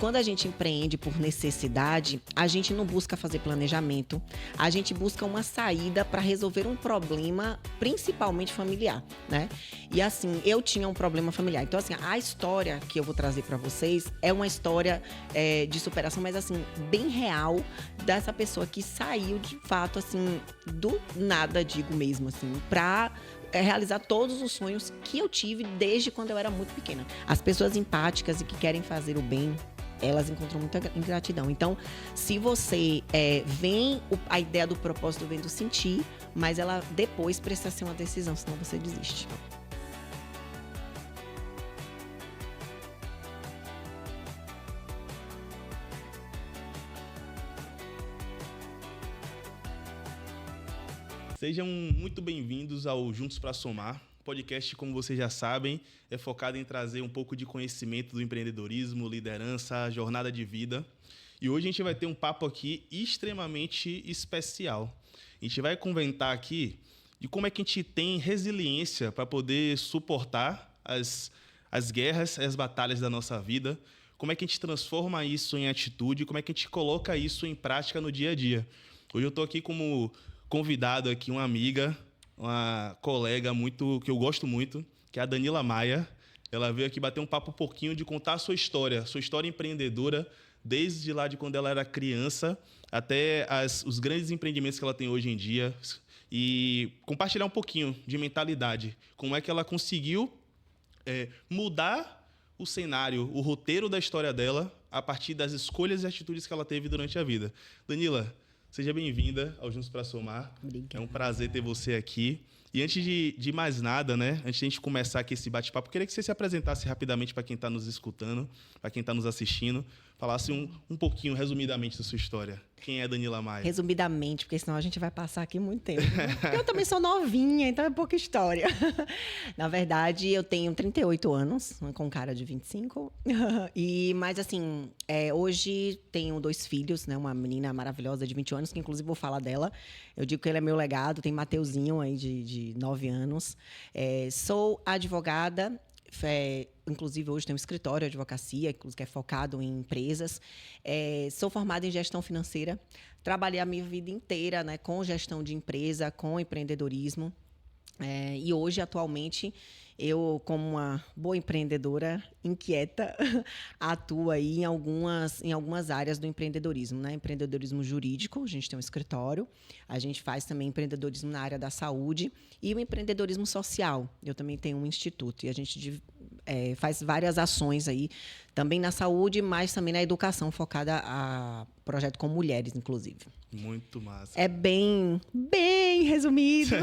quando a gente empreende por necessidade, a gente não busca fazer planejamento, a gente busca uma saída para resolver um problema, principalmente familiar, né? E assim, eu tinha um problema familiar. Então, assim, a história que eu vou trazer para vocês é uma história de superação, mas assim, bem real, dessa pessoa que saiu de fato, assim, do nada, digo mesmo, assim, pra realizar todos os sonhos que eu tive desde quando eu era muito pequena. As pessoas empáticas e que querem fazer o bem, elas encontram muita ingratidão. Então, se você vem a ideia do propósito vem do sentir, mas ela depois precisa ser uma decisão, senão você desiste. Sejam muito bem-vindos ao Juntos para Somar. O podcast, como vocês já sabem, é focado em trazer um pouco de conhecimento do empreendedorismo, liderança, jornada de vida. E hoje a gente vai ter um papo aqui extremamente especial. A gente vai comentar aqui de como é que a gente tem resiliência para poder suportar as guerras, as batalhas da nossa vida, como é que a gente transforma isso em atitude, como é que a gente coloca isso em prática no dia a dia. Hoje eu estou aqui como convidado aqui uma amiga, uma colega que eu gosto muito, que é a Danila Maia. Ela veio aqui bater um papo um pouquinho de contar a sua história empreendedora, desde lá de quando ela era criança até os grandes empreendimentos que ela tem hoje em dia, e compartilhar um pouquinho de mentalidade, como é que ela conseguiu mudar o cenário, o roteiro da história dela a partir das escolhas e atitudes que ela teve durante a vida. Danila, seja bem-vinda ao Juntos para Somar. Obrigada. É um prazer ter você aqui. E antes de mais nada, né, antes de a gente começar aqui esse bate-papo, eu queria que você se apresentasse rapidamente para quem está nos escutando, para quem está nos assistindo, falasse um pouquinho, resumidamente, da sua história. Quem é Danila Maia? Resumidamente, porque senão a gente vai passar aqui muito tempo. Eu também sou novinha, então é pouca história. Na verdade, eu tenho 38 anos, com cara de 25. Mas assim, hoje tenho 2 filhos, né? Uma menina maravilhosa de 20 anos, que inclusive vou falar dela. Eu digo que ele é meu legado. Tem Mateuzinho aí de 9 anos. Sou advogada. Inclusive, hoje tem um escritório de advocacia, que é focado em empresas. Sou formada em gestão financeira. Trabalhei a minha vida inteira, né, com gestão de empresa, com empreendedorismo. E hoje, atualmente, eu, como uma boa empreendedora inquieta, atuo aí em algumas áreas do empreendedorismo, né? Empreendedorismo jurídico, a gente tem um escritório. A gente faz também empreendedorismo na área da saúde e o empreendedorismo social. Eu também tenho um instituto e a gente faz várias ações aí, também na saúde, mas também na educação, focada a projeto com mulheres, inclusive. Muito massa. É bem resumido.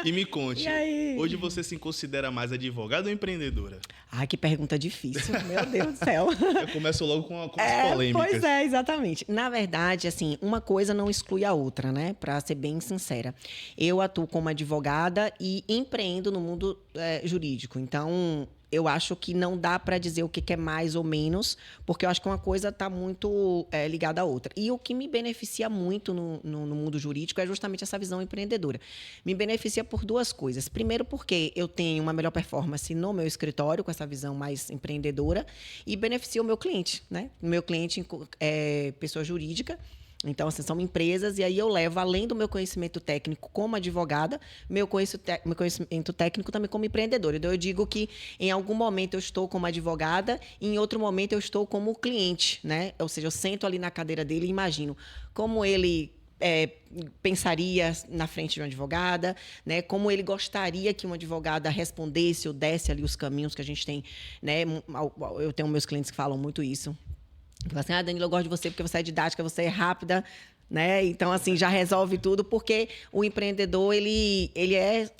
E me conte, E hoje você se considera mais advogada ou empreendedora? Ai, que pergunta difícil. Meu Deus do céu. Eu começo logo com as polêmicas. Pois é, exatamente. Na verdade, assim, uma coisa não exclui a outra, né? Para ser bem sincera. Eu atuo como advogada e empreendo no mundo jurídico. Então, eu acho que não dá para dizer o que é mais ou menos, porque eu acho que uma coisa está muito ligada à outra. E o que me beneficia muito no mundo jurídico é justamente essa visão empreendedora. Me beneficia por 2 coisas. Primeiro, porque eu tenho uma melhor performance no meu escritório, com essa visão mais empreendedora, e beneficia o meu cliente, né? O meu cliente é pessoa jurídica. Então, assim, são empresas, e aí eu levo, além do meu conhecimento técnico como advogada, meu conhecimento técnico também como empreendedora. Então, eu digo que em algum momento eu estou como advogada e em outro momento eu estou como cliente, né? Ou seja, eu sento ali na cadeira dele e imagino como ele pensaria na frente de uma advogada, né? Como ele gostaria que uma advogada respondesse ou desse ali os caminhos que a gente tem, né? Eu tenho meus clientes que falam muito isso. Fala assim, Danila, eu gosto de você porque você é didática, você é rápida, né? Então, assim, já resolve tudo, porque o empreendedor, ele é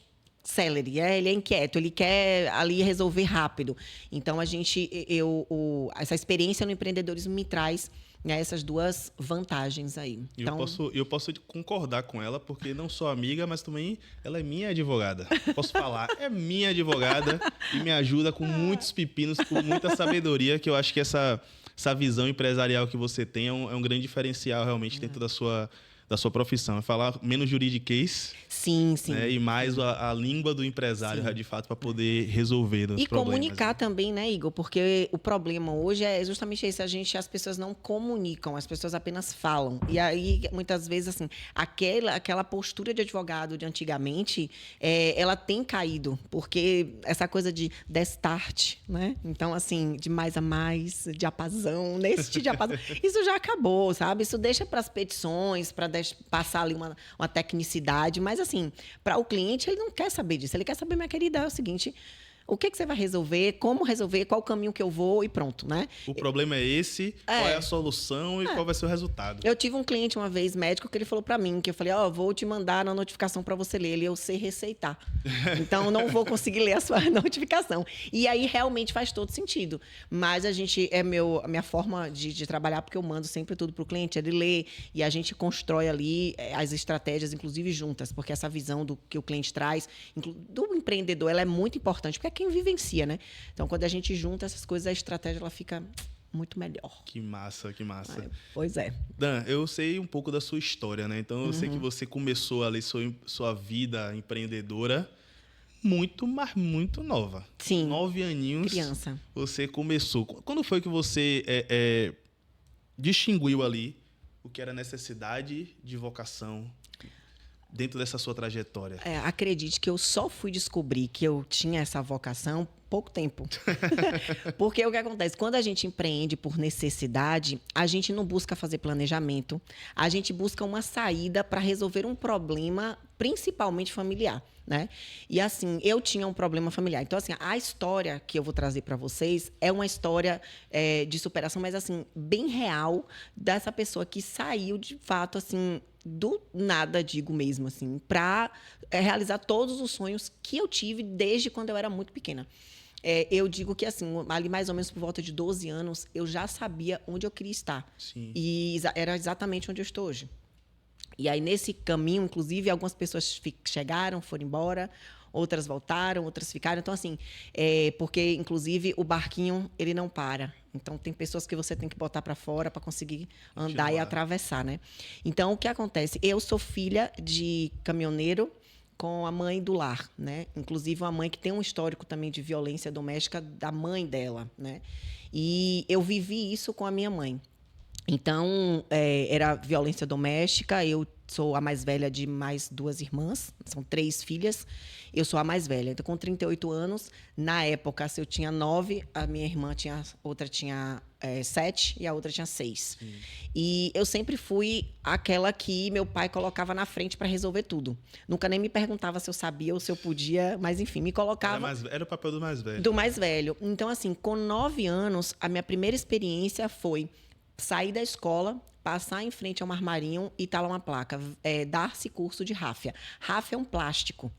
celery, ele é inquieto, ele quer ali resolver rápido. Então, essa experiência no empreendedorismo me traz, né, essas 2 vantagens aí. Então, eu posso concordar com ela, porque não sou amiga, mas também ela é minha advogada. Posso falar, é minha advogada e me ajuda com muitos pepinos, com muita sabedoria, que eu acho que essa visão empresarial que você tem é um grande diferencial realmente dentro da sua profissão, é falar menos juridiquês, Sim, sim. né, e mais a língua do empresário, de fato, para poder resolver os E problemas. comunicar também, né, Igor? Porque o problema hoje é justamente esse, as pessoas não comunicam, as pessoas apenas falam. E aí, muitas vezes, assim, aquela postura de advogado de antigamente, ela tem caído, porque essa coisa de destarte, né? Então, assim, de mais a mais, diapasão, nesse diapasão, isso já acabou, sabe? Isso deixa para as petições, para passar ali uma tecnicidade, mas, assim, para o cliente, ele não quer saber disso. Ele quer saber, minha querida, é o seguinte: o que você vai resolver, como resolver, qual o caminho que eu vou e pronto, né? O problema é esse, qual é a solução e qual vai ser o resultado. Eu tive um cliente uma vez, médico, que ele falou para mim, que eu falei, vou te mandar na notificação para você ler. Eu sei receitar. Então, eu não vou conseguir ler a sua notificação. E aí, realmente, faz todo sentido. Mas a minha forma de trabalhar, porque eu mando sempre tudo para o cliente, ele lê e a gente constrói ali as estratégias, inclusive juntas, porque essa visão do que o cliente traz, do empreendedor, ela é muito importante, porque é quem vivencia, né? Então, quando a gente junta essas coisas, a estratégia ela fica muito melhor. Que massa, que massa. Pois é. Dan, eu sei um pouco da sua história, né? Então, eu sei que você começou ali sua vida empreendedora muito, mas muito nova. Sim. 9 aninhos. Criança. Você começou. Quando foi que você distinguiu ali o que era necessidade de vocação dentro dessa sua trajetória? Acredite que eu só fui descobrir que eu tinha essa vocação pouco tempo. Porque o que acontece? Quando a gente empreende por necessidade, a gente não busca fazer planejamento, a gente busca uma saída para resolver um problema, principalmente familiar, né? E assim, eu tinha um problema familiar. Então, assim, a história que eu vou trazer para vocês é uma história de superação, mas assim, bem real, dessa pessoa que saiu, de fato, assim, do nada, digo mesmo, assim, para realizar todos os sonhos que eu tive desde quando eu era muito pequena. Eu digo que, assim, ali mais ou menos por volta de 12 anos, eu já sabia onde eu queria estar. Sim. E era exatamente onde eu estou hoje. E aí, nesse caminho, inclusive, algumas pessoas chegaram, foram embora, outras voltaram, outras ficaram. Então, assim, porque, inclusive, o barquinho, ele não para. Então, tem pessoas que você tem que botar para fora para conseguir andar e atravessar, né? Então, o que acontece? Eu sou filha de caminhoneiro com a mãe do lar, né? Inclusive, uma mãe que tem um histórico também de violência doméstica da mãe dela, né? E eu vivi isso com a minha mãe. Então, era violência doméstica. Eu sou a mais velha de mais 2 irmãs, são 3 filhas. Eu sou a mais velha. Então, com 38 anos, na época, se eu tinha 9, a minha irmã outra tinha 7 e a outra tinha 6. Sim. E eu sempre fui aquela que meu pai colocava na frente para resolver tudo. Nunca nem me perguntava se eu sabia ou se eu podia, mas enfim, me colocava. Era o papel do mais velho. Do mais velho. Então, assim, com 9 anos, a minha primeira experiência foi sair da escola, passar em frente a um armarinho e tá lá uma placa, dar-se curso de ráfia. Ráfia é um plástico.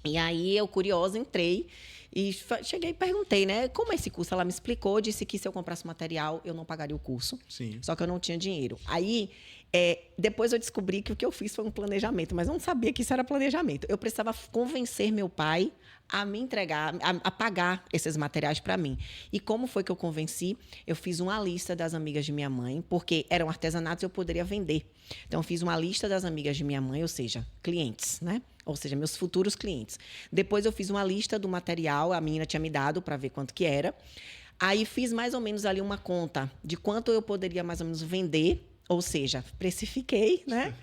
E aí, eu, curiosa, entrei e cheguei e perguntei, né? Como é esse curso? Ela me explicou, disse que se eu comprasse material, eu não pagaria o curso. Sim. Só que eu não tinha dinheiro. Aí, depois eu descobri que o que eu fiz foi um planejamento, mas eu não sabia que isso era planejamento. Eu precisava convencer meu pai a me entregar, a pagar esses materiais para mim. E como foi que eu convenci? Eu fiz uma lista das amigas de minha mãe, porque eram artesanatos e eu poderia vender. Então, eu fiz uma lista das amigas de minha mãe, ou seja, clientes, né? Ou seja, meus futuros clientes. Depois, eu fiz uma lista do material, a menina tinha me dado para ver quanto que era. Aí, fiz mais ou menos ali uma conta de quanto eu poderia mais ou menos vender. Ou seja, precifiquei, né?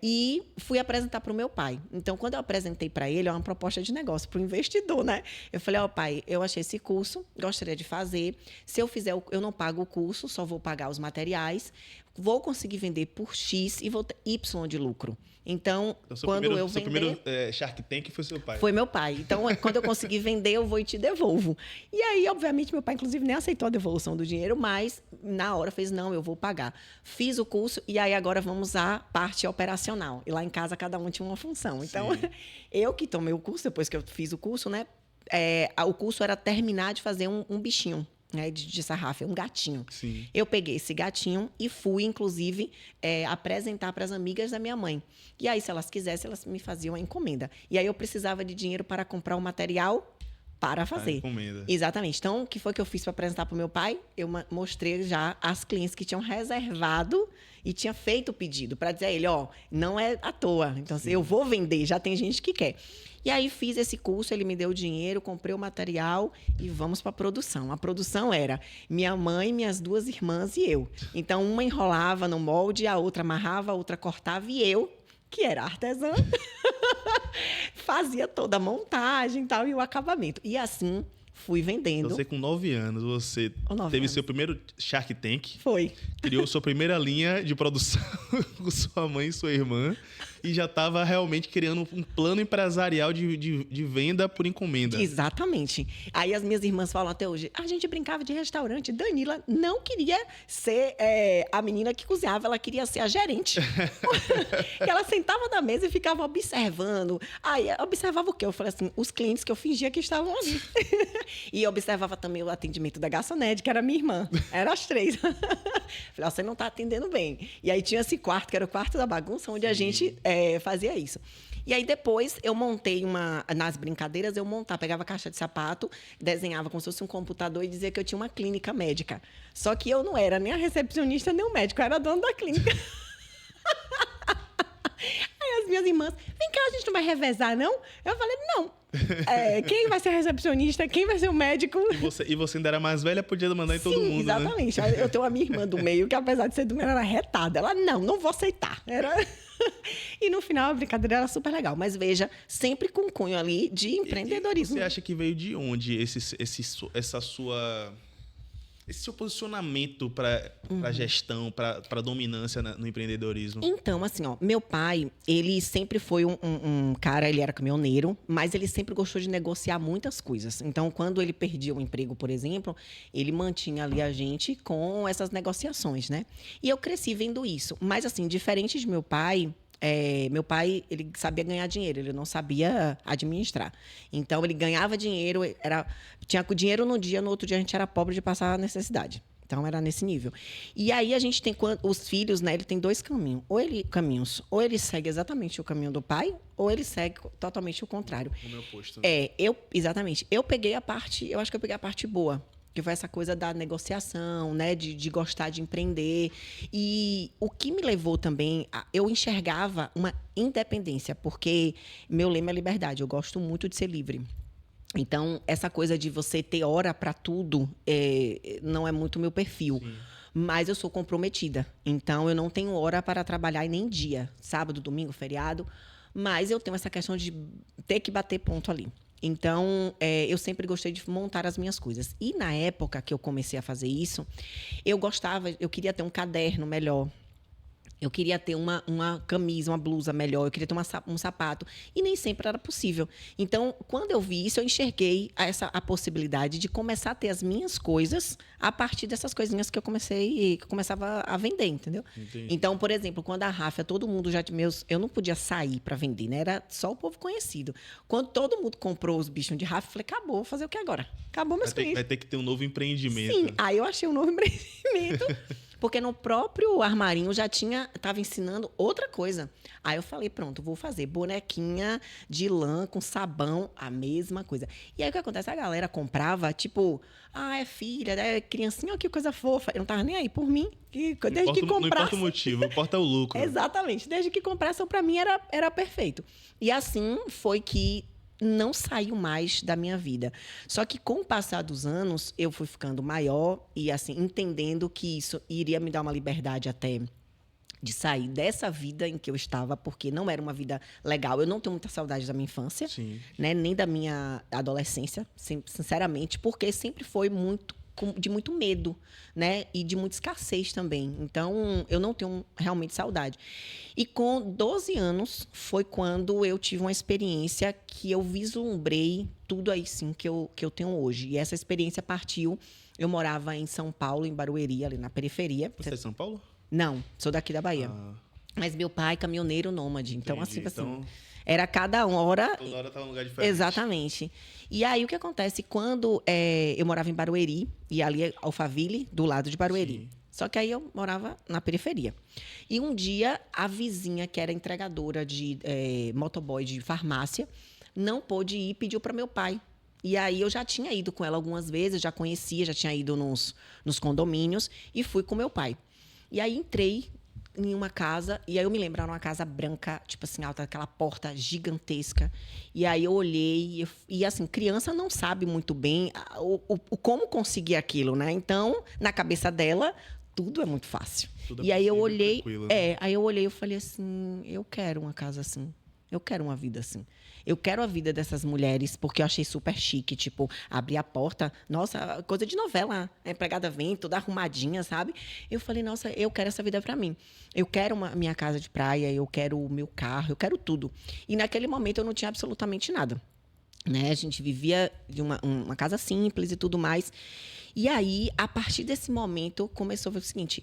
E fui apresentar para o meu pai. Então, quando eu apresentei para ele, é uma proposta de negócio para o investidor, né? Eu falei, pai, eu achei esse curso, gostaria de fazer. Se eu fizer, eu não pago o curso, só vou pagar os materiais. Vou conseguir vender por X e vou ter Y de lucro. Então quando eu vender... Seu primeiro Shark Tank foi seu pai? Foi meu pai. Então, quando eu conseguir vender, eu vou e te devolvo. E aí, obviamente, meu pai, inclusive, nem aceitou a devolução do dinheiro, mas na hora fez, não, eu vou pagar. Fiz o curso e aí agora vamos à parte operacional. E lá em casa, cada um tinha uma função. Então, eu que tomei o curso, depois que eu fiz o curso, né? O curso era terminar de fazer um bichinho. Né, de sarrafo, um gatinho. Sim. Eu peguei esse gatinho e fui, inclusive, apresentar para as amigas da minha mãe. E aí, se elas quisessem, elas me faziam a encomenda. E aí, eu precisava de dinheiro para comprar o material para fazer. Encomenda. Exatamente. Então, o que foi que eu fiz para apresentar para o meu pai? Eu mostrei já as clientes que tinham reservado e tinha feito o pedido para dizer a ele, ó, não é à toa. Então, assim, eu vou vender, já tem gente que quer. E aí fiz esse curso, ele me deu o dinheiro, comprei o material e vamos para a produção. A produção era minha mãe, minhas 2 irmãs e eu. Então, uma enrolava no molde, a outra amarrava, a outra cortava e eu, que era artesã, fazia toda a montagem e tal, e o acabamento. E assim fui vendendo. Você com 9 anos, você teve seu primeiro Shark Tank. Foi. Criou sua primeira linha de produção com sua mãe e sua irmã. E já estava realmente criando um plano empresarial de venda por encomenda. Exatamente. Aí as minhas irmãs falam até hoje, a gente brincava de restaurante. Danila não queria ser a menina que cozinhava, ela queria ser a gerente. E ela sentava na mesa e ficava observando. Aí observava o quê? Eu falei assim, os clientes que eu fingia que estavam ali. E observava também o atendimento da garçonete, que era minha irmã. Eram as 3. Falei, você não está atendendo bem. E aí tinha esse quarto, que era o quarto da bagunça, onde a gente fazia isso. E aí depois eu montei nas brincadeiras, pegava caixa de sapato, desenhava como se fosse um computador e dizia que eu tinha uma clínica médica. Só que eu não era nem a recepcionista, nem o médico, eu era a dona da clínica. Aí as minhas irmãs, vem cá, a gente não vai revezar, não? Eu falei, não. Quem vai ser a recepcionista? Quem vai ser o médico? E você ainda era mais velha, podia mandar em todo mundo, exatamente. Né? Eu tenho uma minha irmã do meio, que apesar de ser do meio, ela era retada. Ela, não vou aceitar. E no final, a brincadeira era super legal. Mas veja, sempre com cunho ali de empreendedorismo. E você acha que veio de onde esse seu posicionamento para gestão, para dominância no empreendedorismo? Então, assim, ó, meu pai, ele sempre foi um cara, ele era caminhoneiro, mas ele sempre gostou de negociar muitas coisas. Então, quando ele perdia um emprego, por exemplo, ele mantinha ali a gente com essas negociações, né? E eu cresci vendo isso. Mas, assim, diferente de meu pai, ele sabia ganhar dinheiro, ele não sabia administrar. Então, ele ganhava dinheiro, tinha dinheiro num dia, no outro dia a gente era pobre de passar necessidade. Então, era nesse nível. E aí, a gente tem, os filhos, né, ele tem 2 caminhos. Ou ele segue exatamente o caminho do pai, ou ele segue totalmente o contrário. O meu oposto. Né? Exatamente. Eu acho que eu peguei a parte boa. Que foi essa coisa da negociação, né? De gostar de empreender. E o que me levou também... Eu enxergava uma independência, porque meu lema é liberdade. Eu gosto muito de ser livre. Então, essa coisa de você ter hora para tudo não é muito meu perfil. Sim. Mas eu sou comprometida. Então, eu não tenho hora para trabalhar e nem dia. Sábado, domingo, feriado. Mas eu tenho essa questão de ter que bater ponto ali. Então, eu sempre gostei de montar as minhas coisas. E na época que eu comecei a fazer isso, eu queria ter um caderno melhor. Eu queria ter uma camisa, uma blusa melhor, eu queria ter um sapato. E nem sempre era possível. Então, quando eu vi isso, eu enxerguei a possibilidade de começar a ter as minhas coisas a partir dessas coisinhas que eu começava a vender, entendeu? Entendi. Então, por exemplo, quando a Ráfia, todo mundo eu não podia sair para vender, né? Era só o povo conhecido. Quando todo mundo comprou os bichos de Ráfia, eu falei, acabou, vou fazer o que agora? Acabou meus clientes. Vai ter que ter um novo empreendimento. Sim, aí eu achei um novo empreendimento. Porque no próprio armarinho já estava ensinando outra coisa. Aí eu falei, pronto, vou fazer bonequinha de lã com sabão, a mesma coisa. E aí o que acontece? A galera comprava, tipo, é filha, é criancinha, que coisa fofa. Eu não tava nem aí por mim. Desde que comprasse... Não importa o motivo, importa o lucro. Exatamente. Desde que comprasse, para mim era perfeito. E assim foi que não saiu mais da minha vida. Só que com o passar dos anos, eu fui ficando maior e assim entendendo que isso iria me dar uma liberdade até de sair dessa vida em que eu estava, porque não era uma vida legal. Eu não tenho muita saudade da minha infância, né? Nem da minha adolescência, sinceramente, porque sempre foi de muito medo, né? E de muita escassez também. Então, eu não tenho realmente saudade. E com 12 anos foi quando eu tive uma experiência que eu vislumbrei tudo aí sim que eu tenho hoje. E essa experiência partiu... Eu morava em São Paulo, em Barueri, ali na periferia. Você é de São Paulo? Não, sou daqui da Bahia. Mas meu pai, caminhoneiro nômade. Então, assim, era cada hora... Toda hora estava em um lugar diferente. Exatamente. E aí, o que acontece? Quando eu morava em Barueri, e ali é Alphaville, do lado de Barueri. Sim. Só que aí eu morava na periferia. E um dia, a vizinha, que era entregadora de motoboy de farmácia, não pôde ir e pediu para meu pai E aí eu já tinha ido com ela algumas vezes, já conhecia, já tinha ido nos condomínios e fui com meu pai. E aí entrei em uma casa, e aí eu me lembro, era uma casa branca, tipo assim, alta, aquela porta gigantesca. E aí eu olhei, e assim, criança não sabe muito bem como conseguir aquilo, né? Então, na cabeça dela, tudo é muito fácil. Tudo é e aí eu possível, olhei, tranquilo, né? aí eu olhei e falei assim, eu quero uma casa assim. Eu quero uma vida assim. Eu quero a vida dessas mulheres, porque eu achei super chique. Tipo, abrir a porta, nossa, coisa de novela. A empregada vem, toda arrumadinha, sabe? Eu falei, nossa, eu quero essa vida pra mim. Eu quero minha casa de praia, eu quero o meu carro, eu quero tudo. E naquele momento eu não tinha absolutamente nada. Né? A gente vivia de uma casa simples e tudo mais. E aí, a partir desse momento, começou a ver o seguinte: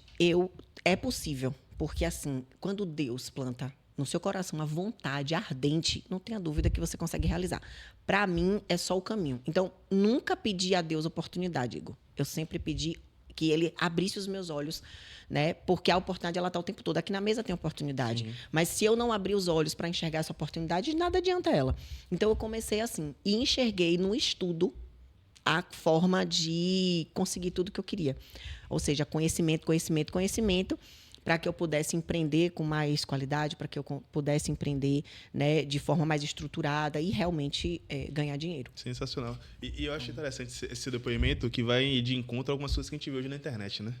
é possível. Porque, assim, quando Deus planta no seu coração uma vontade ardente, não tenha dúvida que você consegue realizar. Para mim, é só o caminho. Então, nunca pedi a Deus oportunidade, Igor. Eu sempre pedi que ele abrisse os meus olhos, né? Porque a oportunidade, ela está o tempo todo. Aqui na mesa tem oportunidade. Sim. Mas se eu não abrir os olhos para enxergar essa oportunidade, nada adianta ela. Então, eu comecei assim. E enxerguei no estudo a forma de conseguir tudo que eu queria. Ou seja, conhecimento, conhecimento, conhecimento, para que eu pudesse empreender com mais qualidade, para que eu pudesse empreender, né, de forma mais estruturada e realmente ganhar dinheiro. Sensacional. E eu acho interessante esse depoimento que vai de encontro a algumas coisas que a gente vê hoje na internet, né?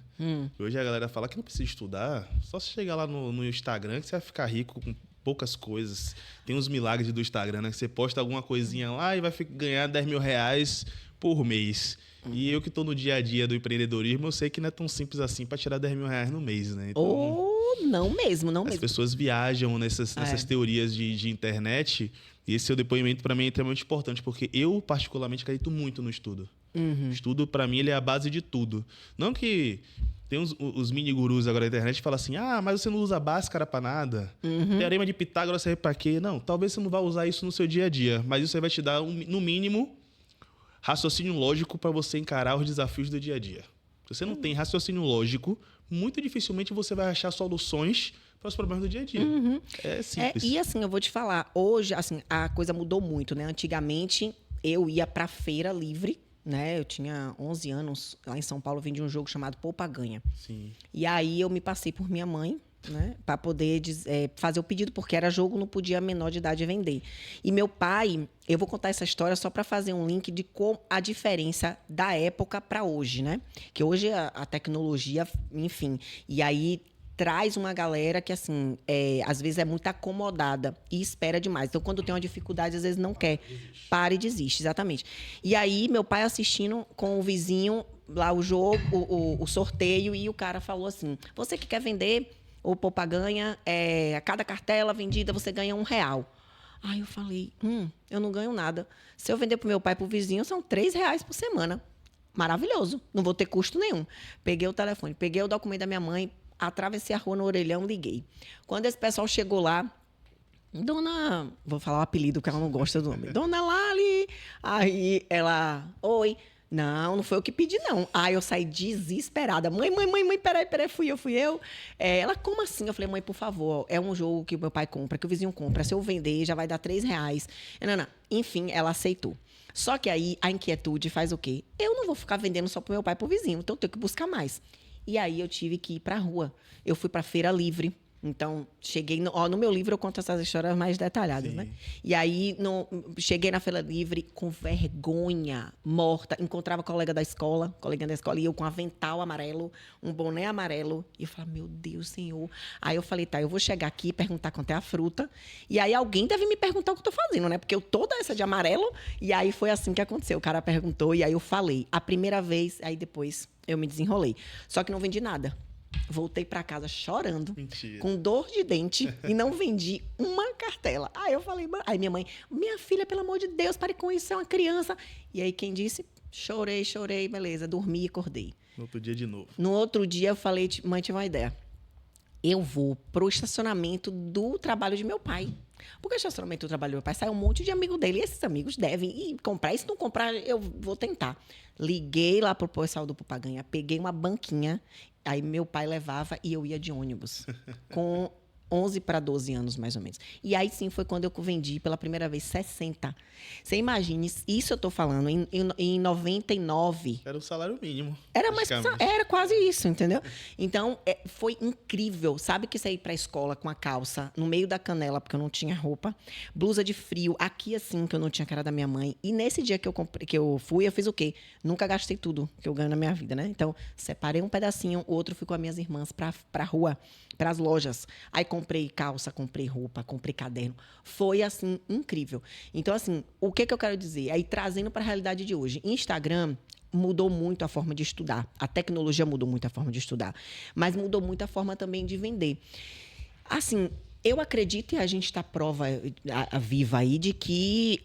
Hoje a galera fala que não precisa estudar, só se chegar lá no Instagram que você vai ficar rico com poucas coisas. Tem uns milagres do Instagram, né? Que você posta alguma coisinha lá e vai ganhar 10 mil reais por mês. E eu que estou no dia a dia do empreendedorismo, eu sei que não é tão simples assim para tirar 10 mil reais no mês, né? Então, Ou não mesmo, não as mesmo. pessoas viajam nessas teorias de internet, e esse seu depoimento para mim é extremamente importante, porque eu particularmente acredito muito no estudo. O estudo, para mim, ele é a base de tudo. Não que tem os mini gurus agora na internet que falam assim, mas você não usa Bhaskara para nada. Teorema de Pitágoras serve para quê? Não, talvez você não vá usar isso no seu dia a dia, mas isso aí vai te dar, no mínimo, raciocínio lógico para você encarar os desafios do dia a dia. Se você não tem raciocínio lógico, muito dificilmente você vai achar soluções para os problemas do dia a dia. É simples. E assim, eu vou te falar, hoje, assim, a coisa mudou muito, né? Antigamente, eu ia pra feira livre, né? Eu tinha 11 anos, lá em São Paulo, vendi um jogo chamado Poupa Ganha. Sim. E aí eu me passei por minha mãe, né, para poder fazer o pedido, porque era jogo, não podia menor de idade vender. E meu pai, eu vou contar essa história só para fazer um link de como a diferença da época para hoje, né? Que hoje a tecnologia, enfim, e aí traz uma galera que, assim, às vezes é muito acomodada e espera demais. Então, quando tem uma dificuldade, às vezes não quer. Para e desiste, exatamente. E aí, meu pai assistindo com o vizinho lá o jogo, o sorteio, e o cara falou assim, você que quer vender o Poupa Ganha, a cada cartela vendida você ganha R$1. Aí eu falei, eu não ganho nada. Se eu vender pro meu pai e pro vizinho, são R$3 por semana. Maravilhoso, não vou ter custo nenhum. Peguei o telefone, peguei o documento da minha mãe, atravessei a rua no orelhão, liguei. Quando esse pessoal chegou lá, Dona... Vou falar o apelido, porque ela não gosta do nome. Dona Lali. Aí ela... Oi. Não foi eu que pedi, não. Aí eu saí desesperada. Mãe, peraí, fui eu. Ela, como assim? Eu falei, mãe, por favor, é um jogo que o meu pai compra, que o vizinho compra. Se eu vender, já vai dar R$3. Não. Enfim, ela aceitou. Só que aí a inquietude faz o quê? Eu não vou ficar vendendo só pro meu pai e pro vizinho, então eu tenho que buscar mais. E aí eu tive que ir pra rua. Eu fui pra feira livre. Então, cheguei... No meu livro eu conto essas histórias mais detalhadas, né? E aí, cheguei na feira livre com vergonha, morta. Encontrava coleguinha da escola, e eu com avental amarelo, um boné amarelo. E eu falava, meu Deus, Senhor. Aí eu falei, tá, eu vou chegar aqui e perguntar quanto é a fruta. E aí alguém deve me perguntar o que eu tô fazendo, né? Porque eu toda essa de amarelo. E aí foi assim que aconteceu. O cara perguntou e aí eu falei. A primeira vez, aí depois eu me desenrolei. Só que não vendi nada. Voltei para casa chorando, Mentira. Com dor de dente, e não vendi uma cartela. Aí eu falei, aí minha mãe, minha filha, pelo amor de Deus, pare com isso, é uma criança. E aí quem disse? Chorei, beleza, dormi e acordei. No outro dia de novo. No outro dia eu falei, mãe, tive uma ideia. Eu vou pro estacionamento do trabalho de meu pai. Porque o estacionamento do trabalho do meu pai sai um monte de amigo dele. E esses amigos devem ir comprar. E se não comprar, eu vou tentar. Liguei lá pro pessoal do Poupa Ganha, peguei uma banquinha. Aí meu pai levava e eu ia de ônibus. Com 11 para 12 anos, mais ou menos. E aí sim foi quando eu vendi pela primeira vez 60. Você imagine, isso eu tô falando em 99. Era o salário mínimo. Era quase isso, entendeu? Então, foi incrível. Sabe que você ir pra escola com a calça no meio da canela, porque eu não tinha roupa, blusa de frio, aqui assim, que eu não tinha cara da minha mãe. E nesse dia que eu fui, eu fiz o quê? Nunca gastei tudo que eu ganho na minha vida, né? Então, separei um pedacinho, o outro fui com as minhas irmãs pra rua, pras lojas. Aí comprei calça, comprei roupa, comprei caderno. Foi, assim, incrível. Então, assim, o que eu quero dizer? Aí, trazendo pra realidade de hoje. Instagram mudou muito a forma de estudar. A tecnologia mudou muito a forma de estudar. Mas mudou muito a forma também de vender. Assim, eu acredito, e a gente está prova viva aí, de que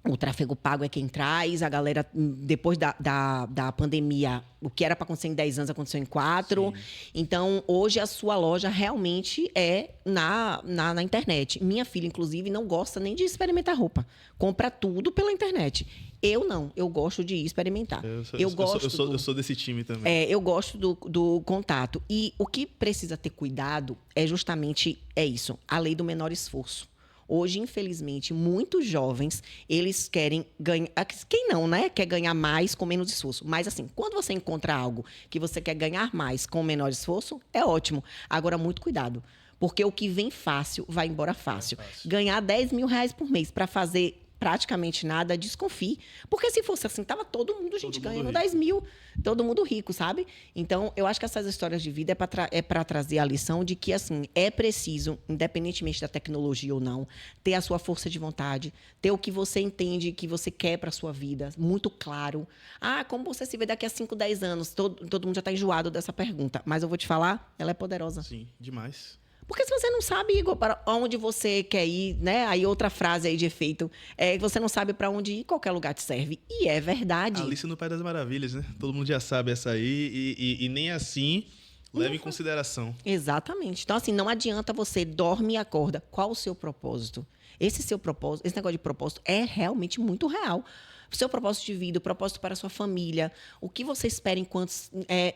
o tráfego pago é quem traz, a galera, depois da pandemia, o que era para acontecer em 10 anos aconteceu em 4. Sim. Então, hoje, a sua loja realmente é na internet. Minha filha, inclusive, não gosta nem de experimentar roupa. Compra tudo pela internet. Eu não, eu gosto de ir experimentar. Eu sou desse time também. Eu gosto do contato. E o que precisa ter cuidado é justamente isso, a lei do menor esforço. Hoje, infelizmente, muitos jovens, eles querem ganhar... Quem não, né? Quer ganhar mais com menos esforço. Mas, assim, quando você encontra algo que você quer ganhar mais com menor esforço, é ótimo. Agora, muito cuidado. Porque o que vem fácil, vai embora fácil. Ganhar R$10.000 por mês para fazer praticamente nada, desconfie. Porque se fosse assim, tava todo mundo ganhando 10 mil, todo mundo rico, sabe? Então, eu acho que essas histórias de vida é para trazer a lição de que, assim, é preciso, independentemente da tecnologia ou não, ter a sua força de vontade, ter o que você entende que você quer para sua vida, muito claro. Como você se vê daqui a 5, 10 anos? Todo mundo já está enjoado dessa pergunta, mas eu vou te falar, ela é poderosa. Sim, demais. Porque se você não sabe, Igor, para onde você quer ir, né? Aí outra frase aí de efeito, você não sabe para onde ir, qualquer lugar te serve. E é verdade. Alice no País das Maravilhas, né? Todo mundo já sabe essa aí e nem assim leva em consideração. Exatamente. Então, assim, não adianta você dorme e acorda. Qual o seu propósito? Esse seu propósito, esse negócio de propósito é realmente muito real. O seu propósito de vida, o propósito para a sua família, o que você espera enquanto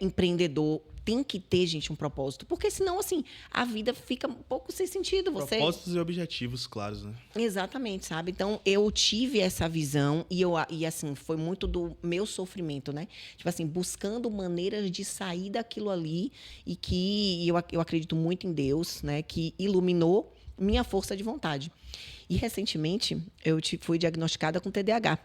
empreendedor, tem que ter, gente, um propósito. Porque senão, assim, a vida fica um pouco sem sentido. Propósitos e objetivos claros, né? Exatamente, sabe? Então, eu tive essa visão e assim, foi muito do meu sofrimento, né? Tipo assim, buscando maneiras de sair daquilo ali e que eu acredito muito em Deus, né? Que iluminou minha força de vontade. E, recentemente, eu fui diagnosticada com TDAH.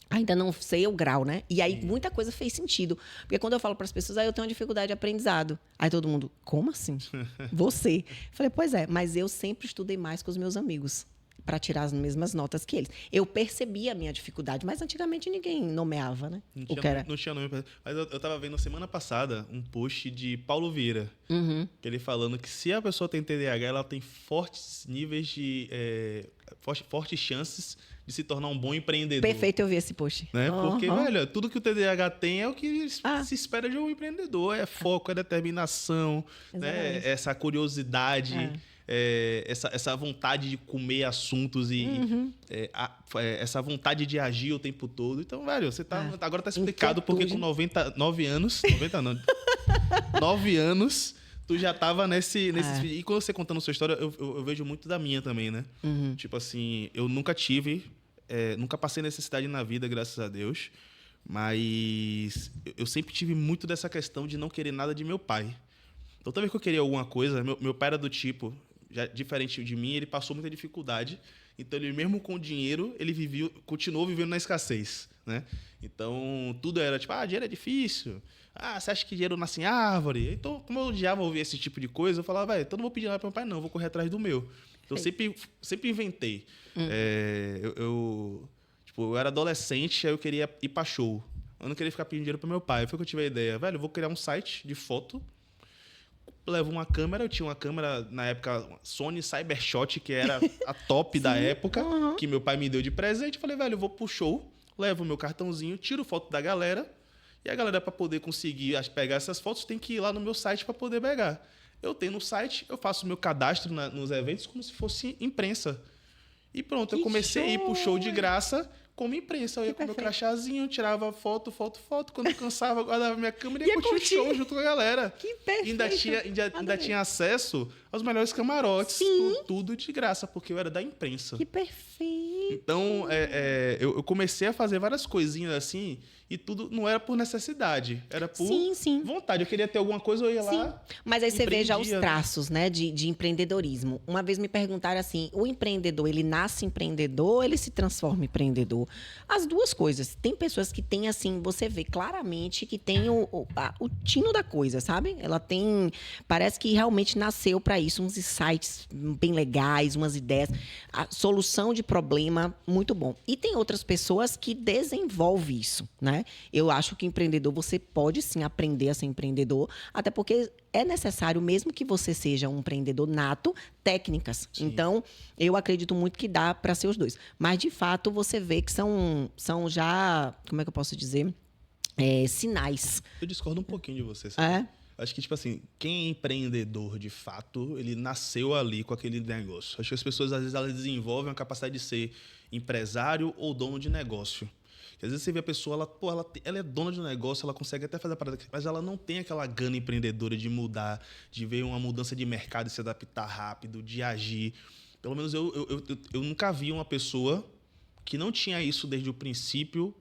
Ainda não sei o grau, né? E aí, muita coisa fez sentido. Porque quando eu falo para as pessoas, eu tenho uma dificuldade de aprendizado. Aí todo mundo, como assim? Você? Falei, pois é, mas eu sempre estudei mais com os meus amigos para tirar as mesmas notas que eles. Eu percebi a minha dificuldade, mas antigamente ninguém nomeava, né? Não tinha nome. Mas eu estava vendo semana passada um post de Paulo Vieira, ele falando que se a pessoa tem TDAH, ela tem fortes níveis de... fortes chances de se tornar um bom empreendedor. Perfeito, eu vi esse post. Né? Porque, velho, tudo que o TDAH tem é o que se espera de um empreendedor. É foco, é determinação, né? Essa curiosidade, essa vontade de comer assuntos e essa vontade de agir o tempo todo. Então, velho, você agora tá explicado porque com 9 anos... 90 não. 9 anos... Tu já tava nesse... E quando você contando sua história, eu vejo muito da minha também, né? Tipo assim, eu nunca tive... nunca passei necessidade na vida, graças a Deus. Mas eu sempre tive muito dessa questão de não querer nada de meu pai. Então, toda vez que eu queria alguma coisa, meu pai era do tipo... Já, diferente de mim, ele passou muita dificuldade. Então, ele mesmo com dinheiro, ele continuou vivendo na escassez, né? Então, tudo era tipo, dinheiro é difícil... você acha que dinheiro nasce em árvore? Então, como eu odiava ouvir esse tipo de coisa, eu falava, então não vou pedir nada para meu pai, não, vou correr atrás do meu. Então, sempre inventei. Eu era adolescente, aí eu queria ir para show. Eu não queria ficar pedindo dinheiro para meu pai. Foi que eu tive a ideia, velho, eu vou criar um site de foto, levo uma câmera, eu tinha uma câmera, na época, Sony Cybershot, que era a top da época, que meu pai me deu de presente. Falei, velho, eu vou pro show, levo o meu cartãozinho, tiro foto da galera, e a galera, para poder conseguir pegar essas fotos, tem que ir lá no meu site para poder pegar. Eu tenho no site, eu faço o meu cadastro nos eventos como se fosse imprensa. E pronto, eu comecei a ir pro show de graça, como imprensa. Eu ia com meu perfeito. crachazinho, tirava foto. Quando cansava, guardava minha câmera e ia Ia curtir o curtir. show junto com a galera. Que perfeito. Ainda tinha acesso aos melhores camarotes. Tudo de graça, porque eu era da imprensa. Que perfeito. Então, eu comecei a fazer várias coisinhas assim, e tudo não era por necessidade, era por Sim. vontade. Eu queria ter alguma coisa, eu ia lá. Mas aí você vê já os empreendia, né? traços, né, de empreendedorismo. Uma vez me perguntaram assim, o empreendedor, ele nasce empreendedor ou ele se transforma em empreendedor? As duas coisas. Tem pessoas que têm, assim, você vê claramente que tem o tino da coisa, sabe? Ela tem, parece que realmente nasceu para isso, uns insights bem legais, umas ideias, a solução de problema, muito bom. E tem outras pessoas que desenvolvem isso, né? Eu acho que empreendedor, você pode sim aprender a ser empreendedor, até porque é necessário, mesmo que você seja um empreendedor nato, técnicas. Sim. Então, eu acredito muito que dá para ser os dois. Mas, de fato, você vê que são já, como é que eu posso dizer? Sinais. Eu discordo um pouquinho de você, sabe? É? Acho que, tipo assim, quem é empreendedor de fato, ele nasceu ali com aquele negócio. Acho que as pessoas, às vezes, elas desenvolvem a capacidade de ser empresário ou dono de negócio. Às vezes você vê a pessoa, ela é dona de um negócio, ela consegue até fazer a parada, mas ela não tem aquela gana empreendedora de mudar, de ver uma mudança de mercado e se adaptar rápido, de agir. Pelo menos eu nunca vi uma pessoa que não tinha isso desde o princípio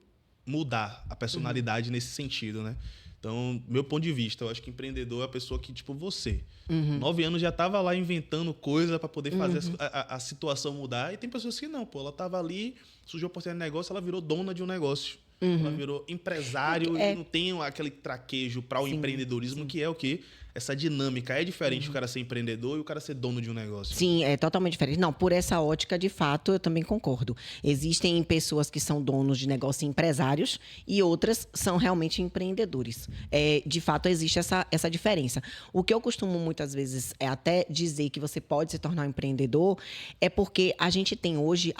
mudar a personalidade nesse sentido, né? Então, meu ponto de vista, eu acho que empreendedor é a pessoa que, tipo, você. 9 anos já estava lá inventando coisa para poder fazer a situação mudar. E tem pessoas que não, pô. Ela estava ali, surgiu a oportunidade de negócio, ela virou dona de um negócio. Ela virou empresário e não tem aquele traquejo para o empreendedorismo, que é o quê? Essa dinâmica. É diferente o cara ser empreendedor e o cara ser dono de um negócio. Sim, é totalmente diferente. Não, por essa ótica, de fato, eu também concordo. Existem pessoas que são donos de negócio e empresários e outras são realmente empreendedores. De fato, existe essa diferença. O que eu costumo muitas vezes até dizer que você pode se tornar um empreendedor é porque a gente tem hoje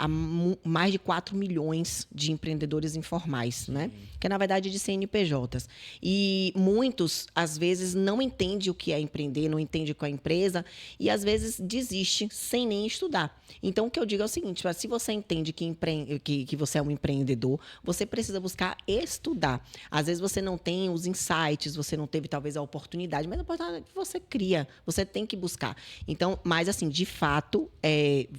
mais de 4 milhões de empreendedores informais, né? Que é, na verdade, de CNPJs. E muitos, às vezes, não entendem o que é empreender, não entende o que é empresa e às vezes desiste sem nem estudar. Então, o que eu digo é o seguinte, se você entende que você é um empreendedor, você precisa buscar estudar. Às vezes você não tem os insights, você não teve talvez a oportunidade, mas a oportunidade você cria, você tem que buscar. Então, mas assim, de fato,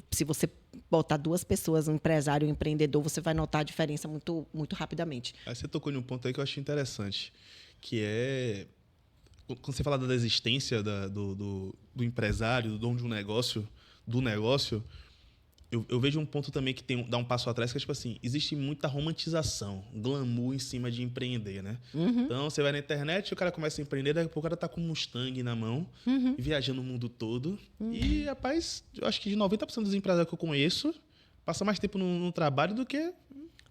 se você botar 2 pessoas, um empresário e um empreendedor, você vai notar a diferença muito, muito rapidamente. Aí você tocou em um ponto aí que eu achei interessante, que é... Quando você fala da existência do empresário, do dono de um negócio, eu vejo um ponto também que dá um passo atrás, que é tipo assim, existe muita romantização, glamour em cima de empreender, né? Então, você vai na internet, o cara começa a empreender, daqui a pouco o cara tá com um Mustang na mão, viajando o mundo todo. E, rapaz, eu acho que de 90% dos empresários que eu conheço, passa mais tempo no trabalho do que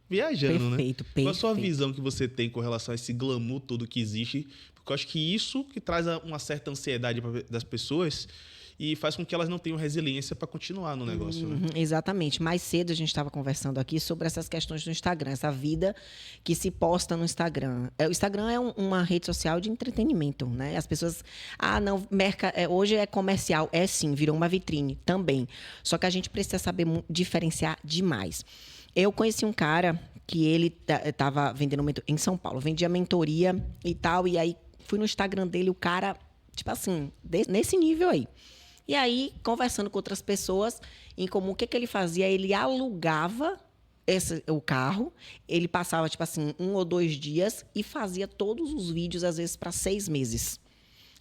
viajando, Perfeito, né? Qual a sua perfeito. visão que você tem com relação a esse glamour todo que existe? Porque eu acho que isso que traz uma certa ansiedade das pessoas e faz com que elas não tenham resiliência para continuar no negócio, né? Exatamente. Mais cedo a gente estava conversando aqui sobre essas questões do Instagram, essa vida que se posta no Instagram. O Instagram é uma rede social de entretenimento, né? As pessoas, não, hoje é comercial. É sim, virou uma vitrine também. Só que a gente precisa saber diferenciar demais. Eu conheci um cara que ele estava vendendo em São Paulo, vendia mentoria e tal, e aí fui no Instagram dele, o cara, tipo assim, nesse nível aí. E aí, conversando com outras pessoas, em comum, o que ele fazia? Ele alugava o carro, ele passava, tipo assim, 1 ou 2 dias e fazia todos os vídeos, às vezes, para 6 meses.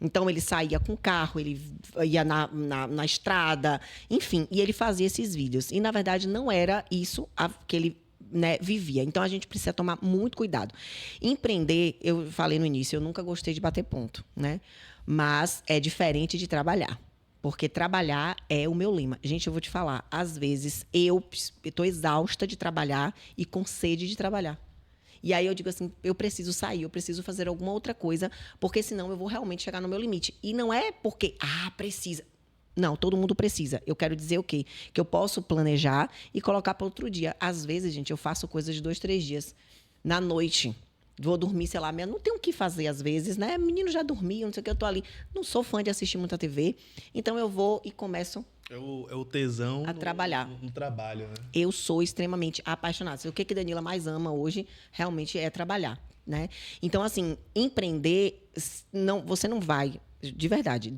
Então, ele saía com o carro, ele ia na estrada, enfim, e ele fazia esses vídeos. E, na verdade, não era isso que ele vivia. Então, a gente precisa tomar muito cuidado. Empreender, eu falei no início, eu nunca gostei de bater ponto, né? Mas é diferente de trabalhar. Porque trabalhar é o meu lema. Gente, eu vou te falar, às vezes eu estou exausta de trabalhar e com sede de trabalhar. E aí eu digo assim, eu preciso sair, eu preciso fazer alguma outra coisa, porque senão eu vou realmente chegar no meu limite. E não é porque, precisa. Não, todo mundo precisa. Eu quero dizer o quê? Que eu posso planejar e colocar para outro dia. Às vezes, gente, eu faço coisas de 2, 3 dias na noite. Vou dormir, sei lá, não tenho o que fazer às vezes, né? Menino já dormiu, não sei o que, eu tô ali. Não sou fã de assistir muita TV. Então, eu vou e começo É o tesão a trabalhar. No trabalho, né? Eu sou extremamente apaixonada. O que Danila mais ama hoje realmente é trabalhar, né? Então, assim, empreender, não, você não vai, de verdade,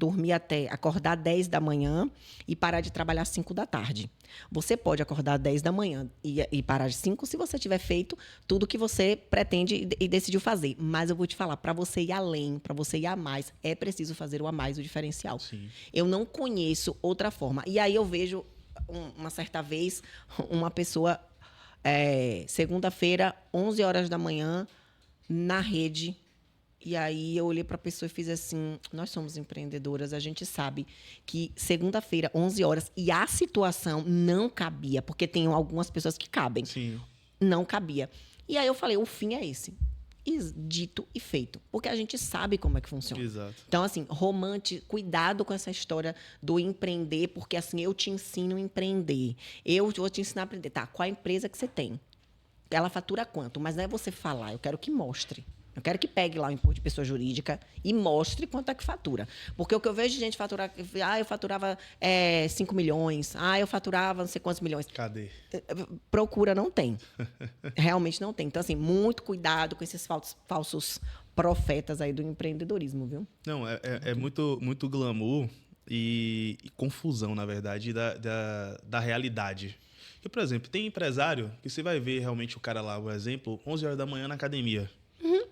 acordar 10 da manhã e parar de trabalhar 5 da tarde. Você pode acordar 10 da manhã e parar de 5 se você tiver feito tudo que você pretende e decidiu fazer. Mas eu vou te falar, para você ir além, para você ir a mais, é preciso fazer o a mais, o diferencial. Sim. Eu não conheço outra forma. E aí eu vejo, uma certa vez, uma pessoa, segunda-feira, 11 horas da manhã, na rede. E aí eu olhei para a pessoa e fiz assim, nós somos empreendedoras, a gente sabe que segunda-feira, 11 horas, e a situação não cabia, porque tem algumas pessoas que cabem. Sim. Não cabia. E aí eu falei, o fim é esse. Dito e feito. Porque a gente sabe como é que funciona. Exato. Então, assim, cuidado com essa história do empreender, porque assim, eu te ensino a empreender. Eu vou te ensinar a empreender. Tá, qual a empresa que você tem? Ela fatura quanto? Mas não é você falar, eu quero que mostre. Eu quero que pegue lá o imposto de pessoa jurídica e mostre quanto é que fatura. Porque o que eu vejo de gente faturar... eu faturava 5 milhões. Eu faturava não sei quantos milhões. Cadê? Procura, não tem. Realmente não tem. Então, assim, muito cuidado com esses falsos profetas aí do empreendedorismo, viu? Não, é muito, muito glamour e confusão, na verdade, da realidade. Porque, por exemplo, tem empresário que você vai ver realmente o cara lá, por exemplo, 11 horas da manhã na academia.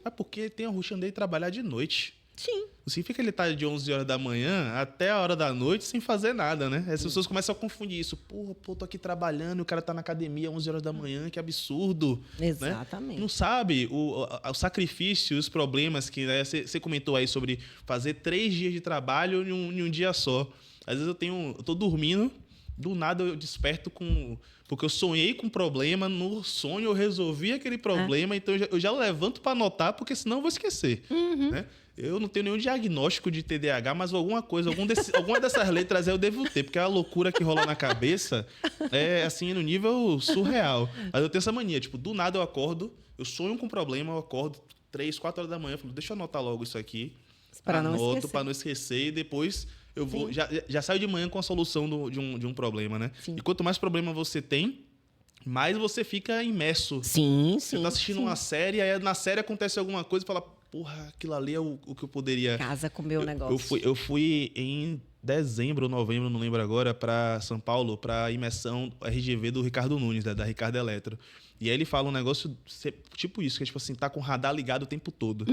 Mas porque tem a rotina dele trabalhar de noite. Sim. Significa que ele tá de 11 horas da manhã até a hora da noite sem fazer nada, né? As pessoas começam a confundir isso. Pô, tô aqui trabalhando e o cara tá na academia 11 horas da manhã, que absurdo. Exatamente. Né? Não sabe o sacrifício, os problemas que... Né? Você comentou aí sobre fazer 3 dias de trabalho em um dia só. Às vezes eu tô dormindo, do nada eu desperto porque eu sonhei com um problema, no sonho eu resolvi aquele problema, então eu já levanto para anotar, porque senão eu vou esquecer. Né? Eu não tenho nenhum diagnóstico de TDAH, mas alguma coisa, alguma dessas letras eu devo ter, porque a loucura que rola na cabeça é assim, no nível surreal. Mas eu tenho essa mania, tipo, do nada eu acordo, eu sonho com um problema, eu acordo 3, 4 horas da manhã, eu falo, deixa eu anotar logo isso aqui, anoto para não esquecer e depois... Eu vou, já saio de manhã com a solução de um problema, né? Sim. E quanto mais problema você tem, mais você fica imerso. Sim, Você tá assistindo uma série, aí na série acontece alguma coisa e fala, porra, aquilo ali é o que eu poderia... Casa com o meu negócio. Eu fui em dezembro ou novembro, não lembro agora, para São Paulo, para a imersão RGV do Ricardo Nunes, da Ricardo Eletro. E aí ele fala um negócio tipo isso, que é tipo assim, tá com o radar ligado o tempo todo.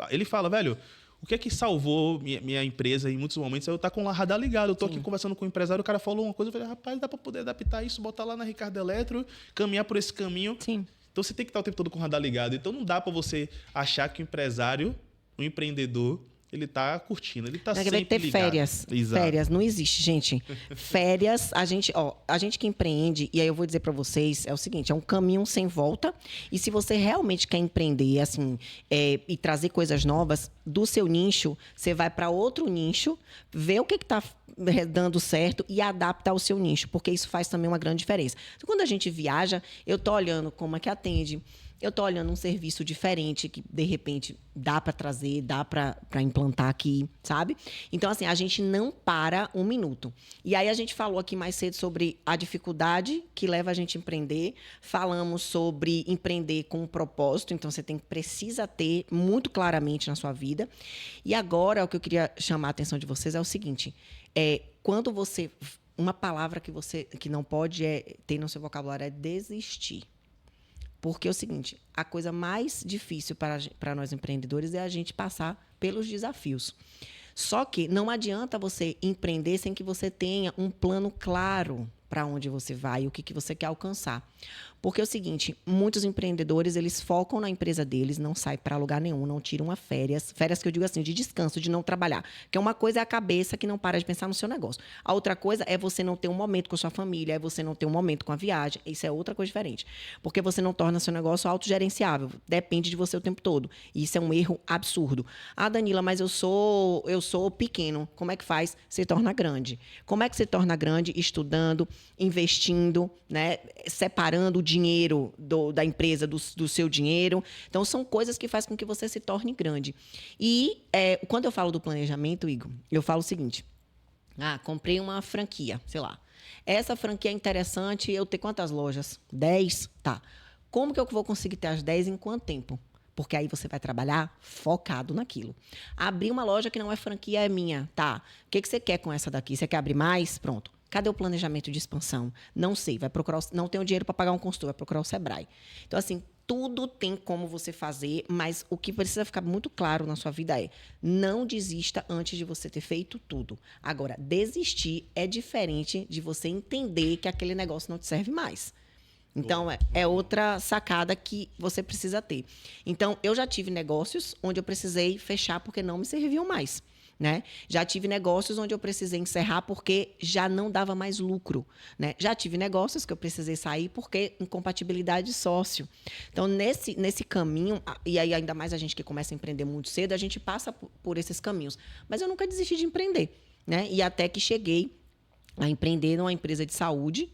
Ele fala, velho... O que é que salvou minha empresa em muitos momentos? Eu estar com o radar ligado. Eu tô aqui conversando com o empresário, o cara falou uma coisa, eu falei, rapaz, dá para poder adaptar isso, botar lá na Ricardo Eletro, caminhar por esse caminho. Sim. Então você tem que estar o tempo todo com o radar ligado. Então não dá para você achar que o empresário, o empreendedor, ele tá curtindo, ele tá sempre ligado. Vai ter férias. Exato. Férias, não existe, gente. Férias, a gente que empreende, e aí eu vou dizer para vocês, é o seguinte, é um caminho sem volta, e se você realmente quer empreender, assim, e trazer coisas novas, do seu nicho, você vai para outro nicho, vê o que tá dando certo e adapta ao seu nicho, porque isso faz também uma grande diferença. Então, quando a gente viaja, eu tô olhando como é que atende, eu estou olhando um serviço diferente que, de repente, dá para trazer, dá para implantar aqui, sabe? Então, assim, a gente não para um minuto. E aí, a gente falou aqui mais cedo sobre a dificuldade que leva a gente a empreender. Falamos sobre empreender com um propósito. Então, você precisa ter muito claramente na sua vida. E agora, o que eu queria chamar a atenção de vocês é o seguinte. Quando você... Uma palavra que não pode ter no seu vocabulário é desistir. Porque é o seguinte, a coisa mais difícil para nós empreendedores é a gente passar pelos desafios. Só que não adianta você empreender sem que você tenha um plano claro para onde você vai e o que você quer alcançar. Porque é o seguinte, muitos empreendedores, eles focam na empresa deles, não saem para lugar nenhum, não tiram uma férias que eu digo assim, de descanso, de não trabalhar. Que uma coisa é a cabeça que não para de pensar no seu negócio. A outra coisa é você não ter um momento com a sua família, é você não ter um momento com a viagem. Isso é outra coisa diferente. Porque você não torna seu negócio autogerenciável. Depende de você o tempo todo. E isso é um erro absurdo. Danila, mas eu sou pequeno. Como é que faz? Se torna grande. Como é que se torna grande? Estudando, investindo, né? Separando o dinheiro da empresa do seu dinheiro. Então, são coisas que fazem com que você se torne grande. E quando eu falo do planejamento, Igor, eu falo o seguinte, Ah, comprei uma franquia, sei lá. Essa franquia é interessante, eu ter quantas lojas? 10? Tá. Como que eu vou conseguir ter as 10 em quanto tempo? Porque aí você vai trabalhar focado naquilo. Abrir uma loja que não é franquia, é minha. Tá. O que você quer com essa daqui? Você quer abrir mais? Pronto. Cadê o planejamento de expansão? Não sei. Vai procurar, não tenho dinheiro para pagar um consultor, vai procurar o Sebrae. Então, assim, tudo tem como você fazer, mas o que precisa ficar muito claro na sua vida é: não desista antes de você ter feito tudo. Agora, desistir é diferente de você entender que aquele negócio não te serve mais. Então, é outra sacada que você precisa ter. Então, eu já tive negócios onde eu precisei fechar porque não me serviam mais. Né? Já tive negócios onde eu precisei encerrar porque já não dava mais lucro. Né? Já tive negócios que eu precisei sair porque incompatibilidade de sócio. Então, nesse caminho, e aí ainda mais a gente que começa a empreender muito cedo, a gente passa por esses caminhos. Mas eu nunca desisti de empreender. Né? E até que cheguei a empreender numa empresa de saúde,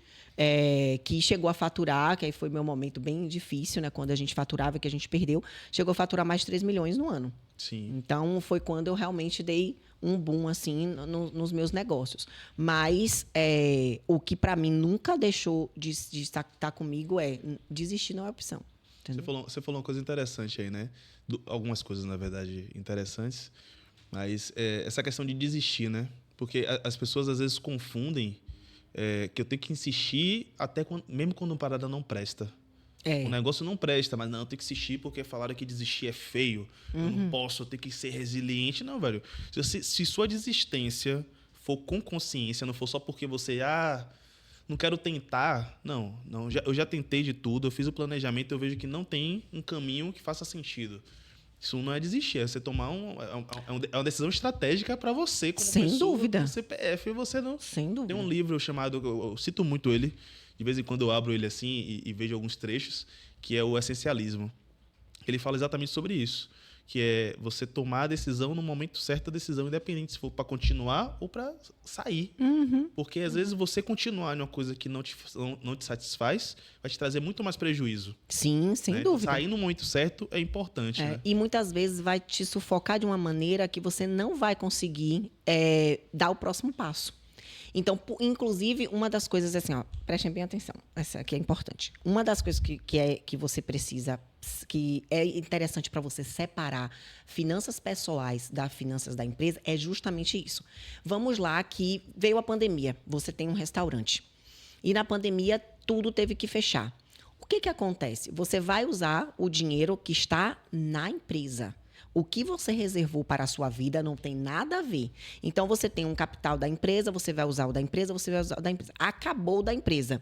que chegou a faturar, que aí foi meu momento bem difícil, né? Quando a gente faturava, que a gente perdeu, chegou a faturar mais de 3 milhões no ano. Sim. Então, foi quando eu realmente dei um boom, assim, nos meus negócios. Mas o que, para mim, nunca deixou de estar comigo é desistir não é opção. Você falou uma coisa interessante aí, né? Algumas coisas, na verdade, interessantes. Mas essa questão de desistir, né? Porque as pessoas, às vezes, confundem que eu tenho que insistir até mesmo quando uma parada não presta. O negócio não presta, mas não, eu tenho que insistir porque falaram que desistir é feio. Eu não posso, eu tenho que ser resiliente. Não, velho. Se sua desistência for com consciência, não for só porque você, não quero tentar. Não, eu já tentei de tudo, eu fiz o planejamento, eu vejo que não tem um caminho que faça sentido. Isso não é desistir, é você tomar é uma decisão estratégica para você como Sem pessoa, dúvida. como CPF, você não. Sem dúvida. Tem um livro chamado, eu cito muito ele, de vez em quando eu abro ele assim e vejo alguns trechos, que é o Essencialismo. Ele fala exatamente sobre isso, que é você tomar a decisão no momento certo, a decisão independente se for para continuar ou para sair. Porque às vezes você continuar em uma coisa que não te satisfaz vai te trazer muito mais prejuízo. Sim, sem dúvida. Sair no momento certo é importante. Né? E muitas vezes vai te sufocar de uma maneira que você não vai conseguir dar o próximo passo. Então, inclusive, uma das coisas, assim, prestem bem atenção, essa aqui é importante. Uma das coisas que você precisa, que é interessante para você separar finanças pessoais das finanças da empresa, é justamente isso. Vamos lá que veio a pandemia, você tem um restaurante. E na pandemia, tudo teve que fechar. O que acontece? Você vai usar o dinheiro que está na empresa. O que você reservou para a sua vida não tem nada a ver. Então, você tem um capital da empresa, você vai usar o da empresa, você vai usar o da empresa. Acabou o da empresa.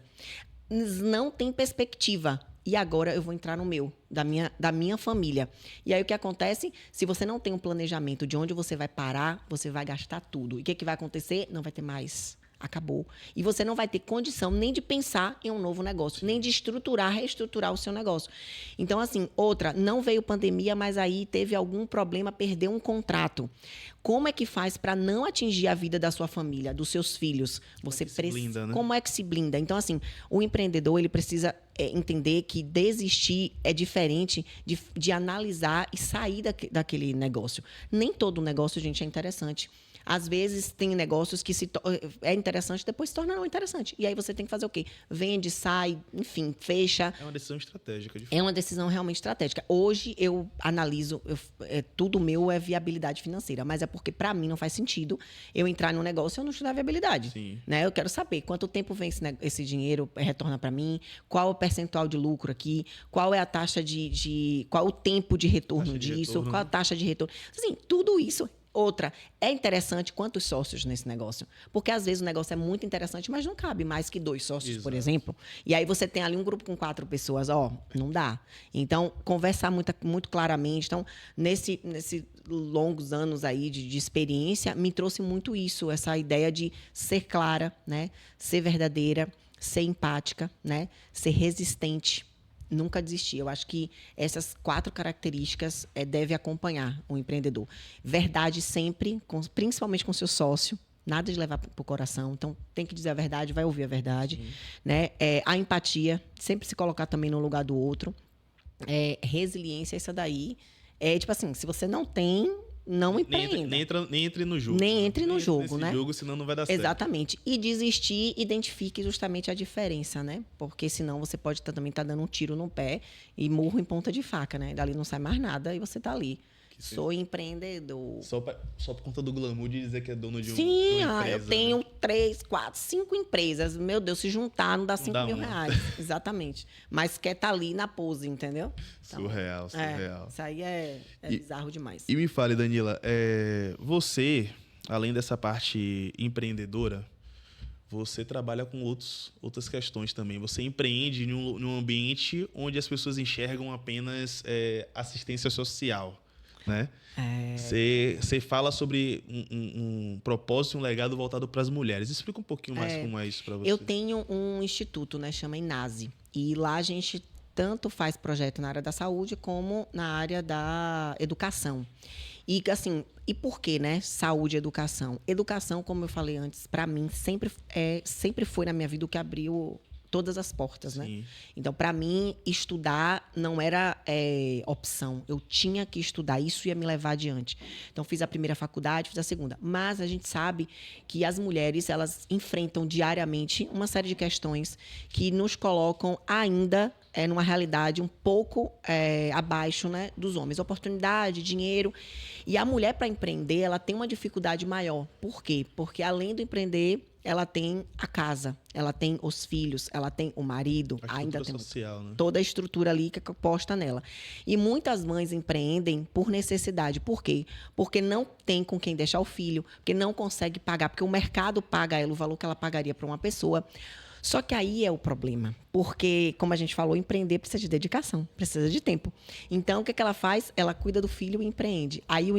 Não tem perspectiva. E agora eu vou entrar no meu, da minha família. E aí, o que acontece? Se você não tem um planejamento de onde você vai parar, você vai gastar tudo. E o que vai acontecer? Não vai ter mais. Acabou. E você não vai ter condição nem de pensar em um novo negócio, nem de reestruturar o seu negócio. Então, assim, não veio pandemia, mas aí teve algum problema, perdeu um contrato. Como é que faz para não atingir a vida da sua família, dos seus filhos? Você precisa, né? Como é que se blinda? Então, assim, o empreendedor, ele precisa entender que desistir é diferente de analisar e sair daquele negócio. Nem todo negócio, gente, é interessante. Às vezes, tem negócios que é interessante, depois se torna não interessante. E aí você tem que fazer o quê? Vende, sai, enfim, fecha. É uma decisão estratégica. É uma decisão realmente estratégica. Hoje, eu analiso, tudo meu é viabilidade financeira. Mas é porque, para mim, não faz sentido eu entrar num negócio e eu não estudar viabilidade. Sim. Né? Eu quero saber quanto tempo vem esse dinheiro, retorna para mim, qual é o percentual de lucro aqui, qual é a taxa qual é o tempo de retorno disso, qual a taxa de retorno. Assim, tudo isso. É interessante quantos sócios nesse negócio? Porque, às vezes, o negócio é muito interessante, mas não cabe mais que 2 sócios, por exemplo. E aí você tem ali um grupo com 4 pessoas. Não dá. Então, conversar muito claramente. Então, nesse longos anos aí de experiência, me trouxe muito isso, essa ideia de ser clara, né? Ser verdadeira, ser empática, né? Ser resistente. Nunca desistir. Eu acho que essas 4 características devem acompanhar o empreendedor. Verdade sempre, principalmente com seu sócio. Nada de levar para o coração. Então, tem que dizer a verdade, vai ouvir a verdade. Né? A empatia, sempre se colocar também no lugar do outro. Resiliência, essa daí. Tipo assim, se você não tem, não empreenda. Nem entre no jogo. Nem entre no jogo, né? Jogo, senão não vai dar certo. Exatamente. E desistir, identifique justamente a diferença, né? Porque senão você pode também estar dando um tiro no pé e murro em ponta de faca, né? Dali não sai mais nada e você tá ali. Sou empreendedor. Só por conta do glamour de dizer que é dono de, Sim, de uma empresa. Eu tenho 3, 4, 5 empresas. Meu Deus, se juntar não dá 5 mil reais. Exatamente. Mas quer estar ali na pose, entendeu? Então, surreal. Isso aí é bizarro demais. E me fale, Danila, você, além dessa parte empreendedora, você trabalha com outras questões também. Você empreende num ambiente onde as pessoas enxergam apenas assistência social. Né? Você fala sobre um propósito, um legado voltado para as mulheres. Explica um pouquinho mais como é isso para você. Eu tenho um instituto, né, chama INASE. E lá a gente tanto faz projeto na área da saúde como na área da educação. E assim, e por que, né? Saúde e educação. Educação, como eu falei antes, para mim sempre foi na minha vida o que abriu todas as portas, né? Sim. Então, para mim, estudar não era opção. Eu tinha que estudar. Isso ia me levar adiante. Então, fiz a primeira faculdade, fiz a segunda. Mas a gente sabe que as mulheres, elas enfrentam diariamente uma série de questões que nos colocam ainda numa realidade um pouco abaixo, né, dos homens. Oportunidade, dinheiro. E a mulher, para empreender, ela tem uma dificuldade maior. Por quê? Porque, além do empreender, ela tem a casa, ela tem os filhos, ela tem o marido, ainda tem social, né? Toda a estrutura ali que é posta nela. E muitas mães empreendem por necessidade. Por quê? Porque não tem com quem deixar o filho, porque não consegue pagar, porque o mercado paga ela o valor que ela pagaria para uma pessoa. Só que aí é o problema, porque, como a gente falou, empreender precisa de dedicação, precisa de tempo. Então, o que ela faz? Ela cuida do filho e empreende. Aí o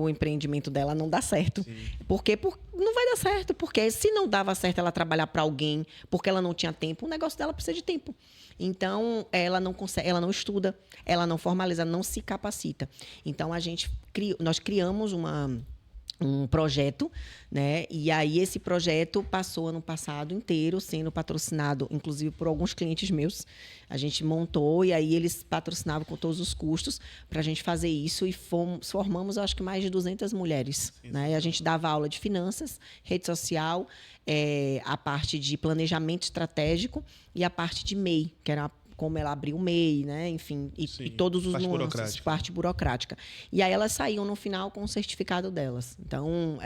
empreendimento dela não dá certo. Sim. Por quê? Não vai dar certo, porque se não dava certo ela trabalhar para alguém, porque ela não tinha tempo, o negócio dela precisa de tempo. Então, ela não consegue, ela não estuda, ela não formaliza, não se capacita. Então, nós criamos um projeto, né? E aí esse projeto passou ano passado inteiro sendo patrocinado, inclusive por alguns clientes meus. A gente montou e aí eles patrocinavam com todos os custos para a gente fazer isso e formamos, acho que mais de 200 mulheres, né? E a gente dava aula de finanças, rede social, a parte de planejamento estratégico e a parte de MEI, que era como ela abriu o MEI, né? Enfim, e todos os nuances, parte burocrática. E aí elas saíam no final com o certificado delas. Então,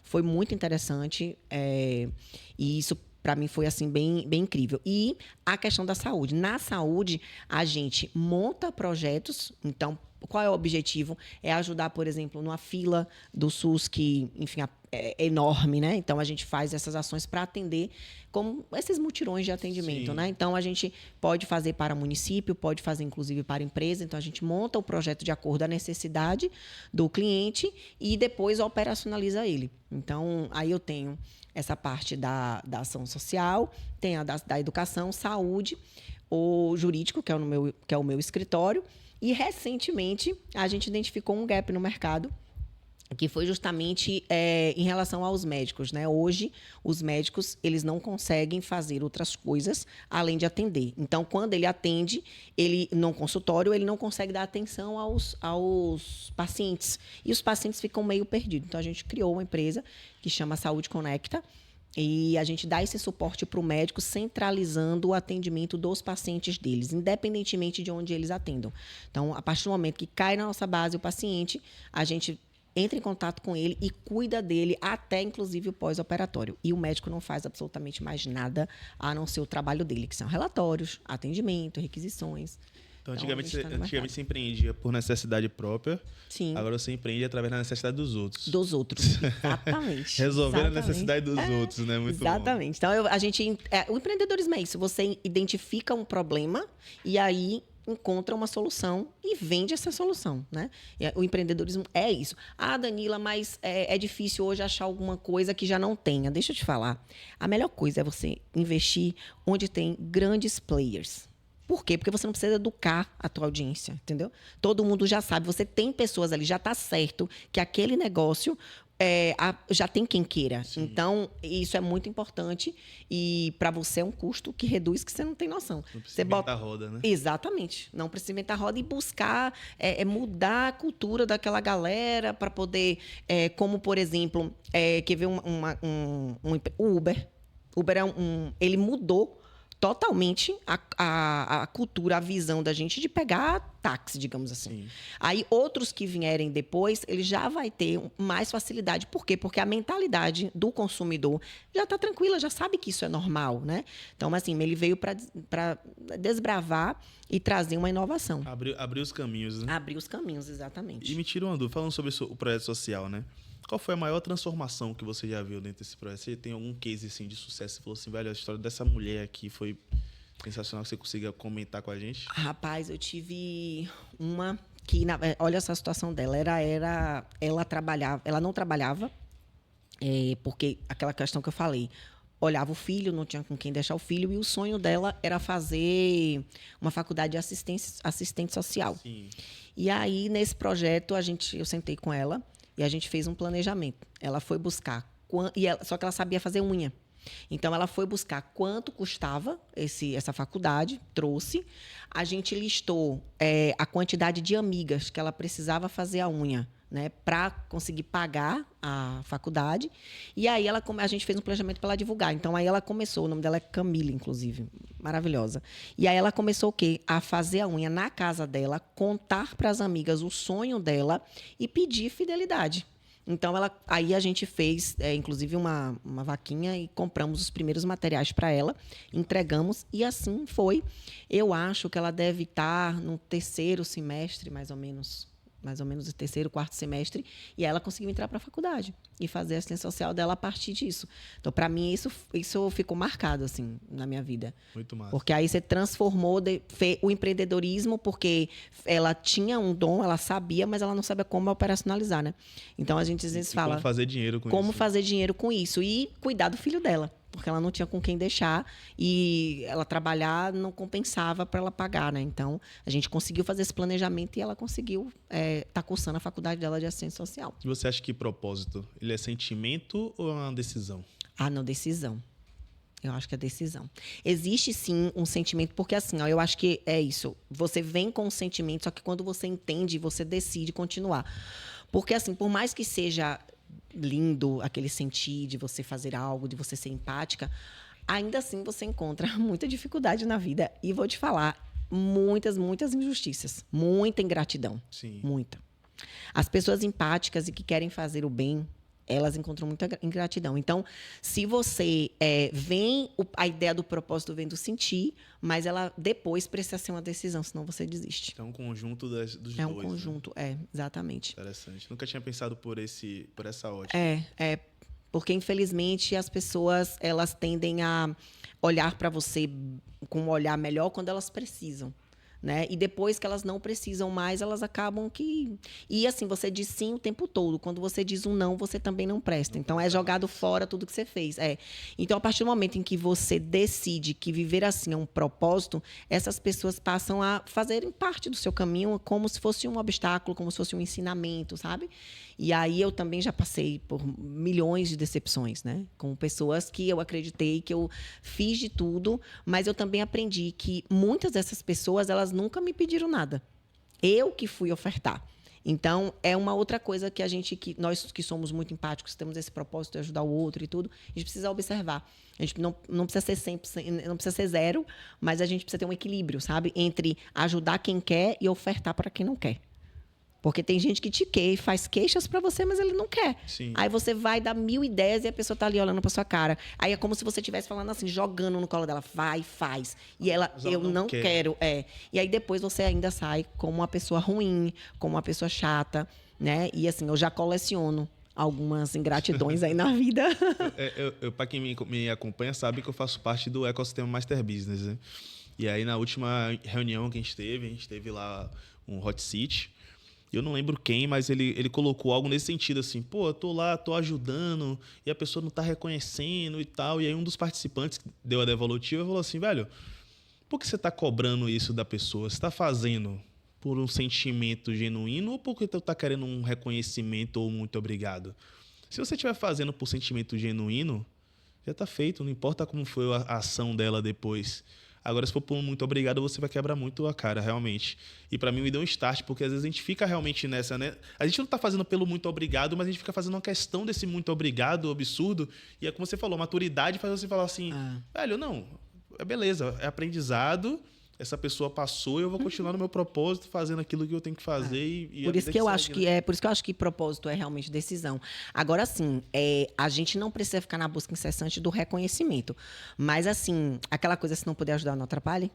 foi muito interessante e isso para mim foi assim bem incrível. E a questão da saúde. Na saúde, a gente monta projetos. Então, qual é o objetivo? É ajudar, por exemplo, numa fila do SUS que, enfim, é enorme, né? Então, a gente faz essas ações para atender como esses mutirões de atendimento, né? Então, a gente pode fazer para município, pode fazer, inclusive, para empresa. Então, a gente monta o projeto de acordo com a necessidade do cliente e depois operacionaliza ele. Então, aí eu tenho essa parte da ação social, tem a da educação, saúde, o jurídico, que é o meu escritório. E, recentemente, a gente identificou um gap no mercado, que foi justamente em relação aos médicos, né? Hoje, os médicos, eles não conseguem fazer outras coisas além de atender. Então, quando ele atende, no consultório, ele não consegue dar atenção aos pacientes. E os pacientes ficam meio perdidos. Então, a gente criou uma empresa que chama Saúde Conecta, e a gente dá esse suporte para o médico, centralizando o atendimento dos pacientes deles, independentemente de onde eles atendam. Então, a partir do momento que cai na nossa base o paciente, a gente entra em contato com ele e cuida dele até, inclusive, o pós-operatório. E o médico não faz absolutamente mais nada a não ser o trabalho dele, que são relatórios, atendimento, requisições. Então, antigamente você empreendia por necessidade própria. Sim. Agora você empreende através da necessidade dos outros. Dos outros, exatamente. Resolver a necessidade dos outros, né? Muito exatamente. Bom. Então, o empreendedorismo é isso. Você identifica um problema e aí encontra uma solução e vende essa solução, né? O empreendedorismo é isso. Ah, Danila, mas é difícil hoje achar alguma coisa que já não tenha. Deixa eu te falar. A melhor coisa é você investir onde tem grandes players. Por quê? Porque você não precisa educar a tua audiência, entendeu? Todo mundo já sabe, você tem pessoas ali, já está certo que aquele negócio já tem quem queira. Sim. Então, isso é muito importante. E para você é um custo que reduz que você não tem noção. Não precisa Você inventar roda, né? Exatamente. Não precisa inventar roda e buscar mudar a cultura daquela galera para poder, como por exemplo, quer ver o Uber. O Uber ele mudou totalmente a cultura, a visão da gente de pegar táxi, digamos assim. Sim. Aí, outros que vierem depois, ele já vai ter mais facilidade. Por quê? Porque a mentalidade do consumidor já está tranquila, já sabe que isso é normal, né? Então, assim, ele veio para desbravar e trazer uma inovação. Abrir os caminhos, né? Abrir os caminhos, exatamente. E me tira uma dúvida, falando sobre o projeto social, né? Qual foi a maior transformação que você já viu dentro desse projeto? Você tem algum case assim, de sucesso? Você falou assim, velho, a história dessa mulher aqui foi sensacional, que você consiga comentar com a gente? Rapaz, eu tive uma que, olha essa situação dela, ela não trabalhava, porque aquela questão que eu falei, olhava o filho, não tinha com quem deixar o filho, e o sonho dela era fazer uma faculdade de assistente social. Sim. E aí, nesse projeto, eu sentei com ela e a gente fez um planejamento. Ela foi buscar, só que ela sabia fazer unha. Então, ela foi buscar quanto custava essa faculdade, trouxe. A gente listou a quantidade de amigas que ela precisava fazer a unha, né, para conseguir pagar a faculdade. E aí a gente fez um planejamento para ela divulgar. Então, aí ela começou, o nome dela é Camila, inclusive, maravilhosa. E aí ela começou o quê? A fazer a unha na casa dela, contar para as amigas o sonho dela e pedir fidelidade. Então, aí a gente fez, inclusive, uma vaquinha e compramos os primeiros materiais para ela, entregamos e assim foi. Eu acho que ela deve estar no terceiro semestre, mais ou menos o terceiro, quarto semestre, e ela conseguiu entrar para a faculdade e fazer a assistência social dela a partir disso. Então, para mim, isso ficou marcado assim na minha vida. Muito massa. Porque aí você transformou o empreendedorismo, porque ela tinha um dom, ela sabia, mas ela não sabia como operacionalizar, né? Então, a gente às vezes fala... Como fazer dinheiro com isso. Como fazer dinheiro com isso e cuidar do filho dela. Porque ela não tinha com quem deixar e ela trabalhar não compensava para ela pagar, né? Então, a gente conseguiu fazer esse planejamento e ela conseguiu tá cursando a faculdade dela de assistência social. E você acha que propósito, ele é sentimento ou é uma decisão? Ah, não, decisão. Eu acho que é decisão. Existe, sim, um sentimento, porque assim, ó, eu acho que é isso. Você vem com um sentimento, só que quando você entende, você decide continuar. Porque, assim, por mais que seja lindo aquele sentir de você fazer algo, de você ser empática, ainda assim você encontra muita dificuldade na vida. E vou te falar, muitas injustiças, muita ingratidão. Sim. Muita. As pessoas empáticas e que querem fazer o bem, elas encontram muita ingratidão. Então, se você a ideia do propósito vem do sentir, mas ela depois precisa ser uma decisão, senão você desiste. Então, é um conjunto dos dois. É um conjunto, né? Exatamente. Interessante. Nunca tinha pensado por essa ótica. Porque, infelizmente, as pessoas elas tendem a olhar para você com um olhar melhor quando elas precisam. Né? E depois que elas não precisam mais, elas acabam que... E assim, você diz sim o tempo todo. Quando você diz um não, você também não presta. Então, é jogado fora tudo que você fez. Então, a partir do momento em que você decide que viver assim é um propósito, essas pessoas passam a fazerem parte do seu caminho como se fosse um obstáculo, como se fosse um ensinamento, sabe? E aí eu também já passei por milhões de decepções, né? Com pessoas que eu acreditei, que eu fiz de tudo, mas eu também aprendi que muitas dessas pessoas, elas nunca me pediram nada. Eu que fui ofertar. Então, é uma outra coisa que nós que somos muito empáticos, temos esse propósito de ajudar o outro e tudo, a gente precisa observar. A gente não precisa ser 100%, não precisa ser zero, mas a gente precisa ter um equilíbrio, sabe? Entre ajudar quem quer e ofertar para quem não quer. Porque tem gente que te quer e faz queixas para você, mas ele não quer. Sim. Aí você vai dar 1000 ideias e a pessoa tá ali olhando para sua cara. Aí é como se você estivesse falando assim, jogando no colo dela. Vai, faz. E ela, eu não quero. E aí depois você ainda sai como uma pessoa ruim, como uma pessoa chata, né? E assim, eu já coleciono algumas ingratidões aí na vida. Para quem me acompanha sabe que eu faço parte do ecossistema Master Business, né? E aí na última reunião que a gente teve lá um hot seat. Eu não lembro quem, mas ele colocou algo nesse sentido, assim, pô, eu tô lá, tô ajudando, e a pessoa não tá reconhecendo e tal. E aí um dos participantes que deu a devolutiva falou assim, velho, por que você tá cobrando isso da pessoa? Você tá fazendo por um sentimento genuíno ou porque tu tá querendo um reconhecimento ou muito obrigado? Se você estiver fazendo por sentimento genuíno, já está feito, não importa como foi a ação dela depois. Agora, se for por muito obrigado, você vai quebrar muito a cara, realmente. E para mim me deu um start, porque às vezes a gente fica realmente nessa, né? A gente não tá fazendo pelo muito obrigado, mas a gente fica fazendo uma questão desse muito obrigado, absurdo. E é como você falou, maturidade faz você falar assim, velho, não, é beleza, é aprendizado, essa pessoa passou e eu vou continuar no meu propósito, fazendo aquilo que eu tenho que fazer. E por isso que eu acho que por isso que eu acho que propósito é realmente decisão. Agora, sim, a gente não precisa ficar na busca incessante do reconhecimento. Mas, assim, aquela coisa, se não puder ajudar, não atrapalhe.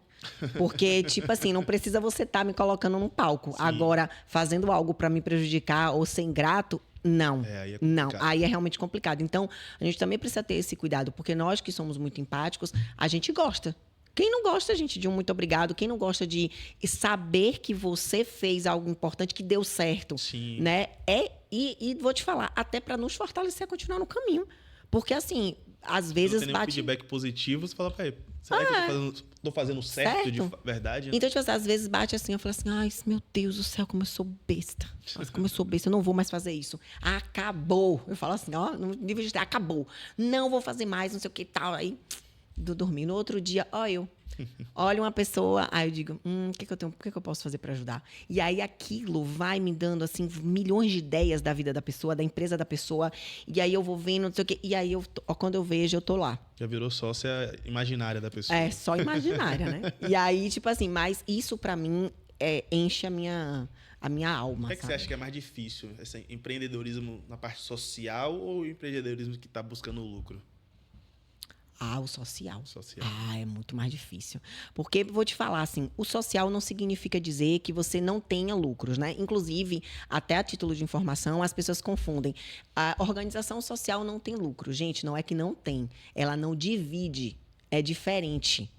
Porque, tipo assim, não precisa você estar me colocando no palco. Sim. Agora, fazendo algo para me prejudicar ou ser ingrato, não. Aí é não, aí é realmente complicado. Então, a gente também precisa ter esse cuidado, porque nós que somos muito empáticos, a gente gosta. Quem não gosta, gente, de um muito obrigado? Quem não gosta de saber que você fez algo importante, que deu certo? Sim. Né? E vou te falar, até para nos fortalecer a continuar no caminho. Porque, assim, às vezes bate... um feedback positivo, você fala, pai, será que eu tô fazendo certo de verdade? Então, tipo, às vezes bate assim, eu falo assim, ai, meu Deus do céu, como eu sou besta. Nossa, como eu sou besta, eu não vou mais fazer isso. Acabou. Eu falo assim, ó, no nível de acabou. Não vou fazer mais, não sei o que e tal. Aí... dormir. No outro dia, olho uma pessoa, aí eu digo, o que eu posso fazer para ajudar? E aí aquilo vai me dando, assim, milhões de ideias da vida da pessoa, da empresa da pessoa, e aí eu vou vendo, não sei o quê, e aí quando eu vejo, eu tô lá. Já virou sócia imaginária da pessoa. É, só imaginária, né? E aí, tipo assim, mas isso para mim enche a minha alma. O que você acha que é mais difícil? Esse empreendedorismo na parte social ou o empreendedorismo que está buscando lucro? O social. É muito mais difícil. Porque, vou te falar assim, o social não significa dizer que você não tenha lucros, né? Inclusive, até a título de informação, as pessoas confundem. A organização social não tem lucro. Gente, não é que não tem. Ela não divide. É diferente.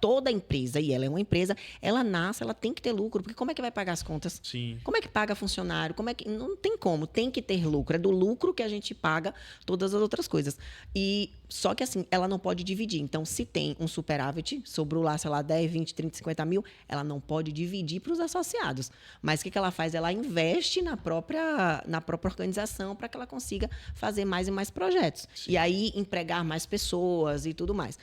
Toda empresa, e ela é uma empresa, ela nasce, ela tem que ter lucro, porque como é que vai pagar as contas? Sim. Como é que paga funcionário? Não tem como, tem que ter lucro. É do lucro que a gente paga todas as outras coisas. E só que assim, ela não pode dividir. Então, se tem um superávit, sobrou lá, sei lá, 10, 20, 30, 50 mil, ela não pode dividir para os associados. Mas o que ela faz? Ela investe na própria organização para que ela consiga fazer mais e mais projetos. Sim. E aí, empregar mais pessoas e tudo mais.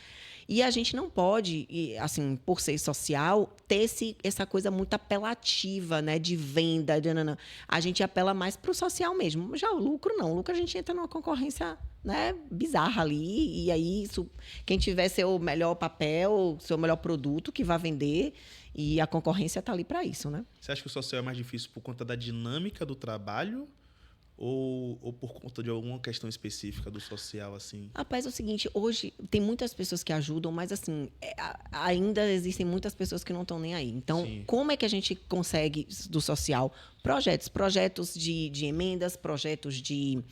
E a gente não pode, assim, por ser social, ter essa coisa muito apelativa, né, de venda. A gente apela mais para o social mesmo. Já o lucro, não. O lucro, a gente entra numa concorrência, né, bizarra ali. E aí, quem tiver seu melhor papel, seu melhor produto que vai vender, e a concorrência está ali para isso, né? Você acha que o social é mais difícil por conta da dinâmica do trabalho? Ou por conta de alguma questão específica do social, assim? Rapaz, é o seguinte, hoje tem muitas pessoas que ajudam, mas assim, ainda existem muitas pessoas que não estão nem aí. Então, sim, como é que a gente consegue do social? Projetos de emendas, projetos de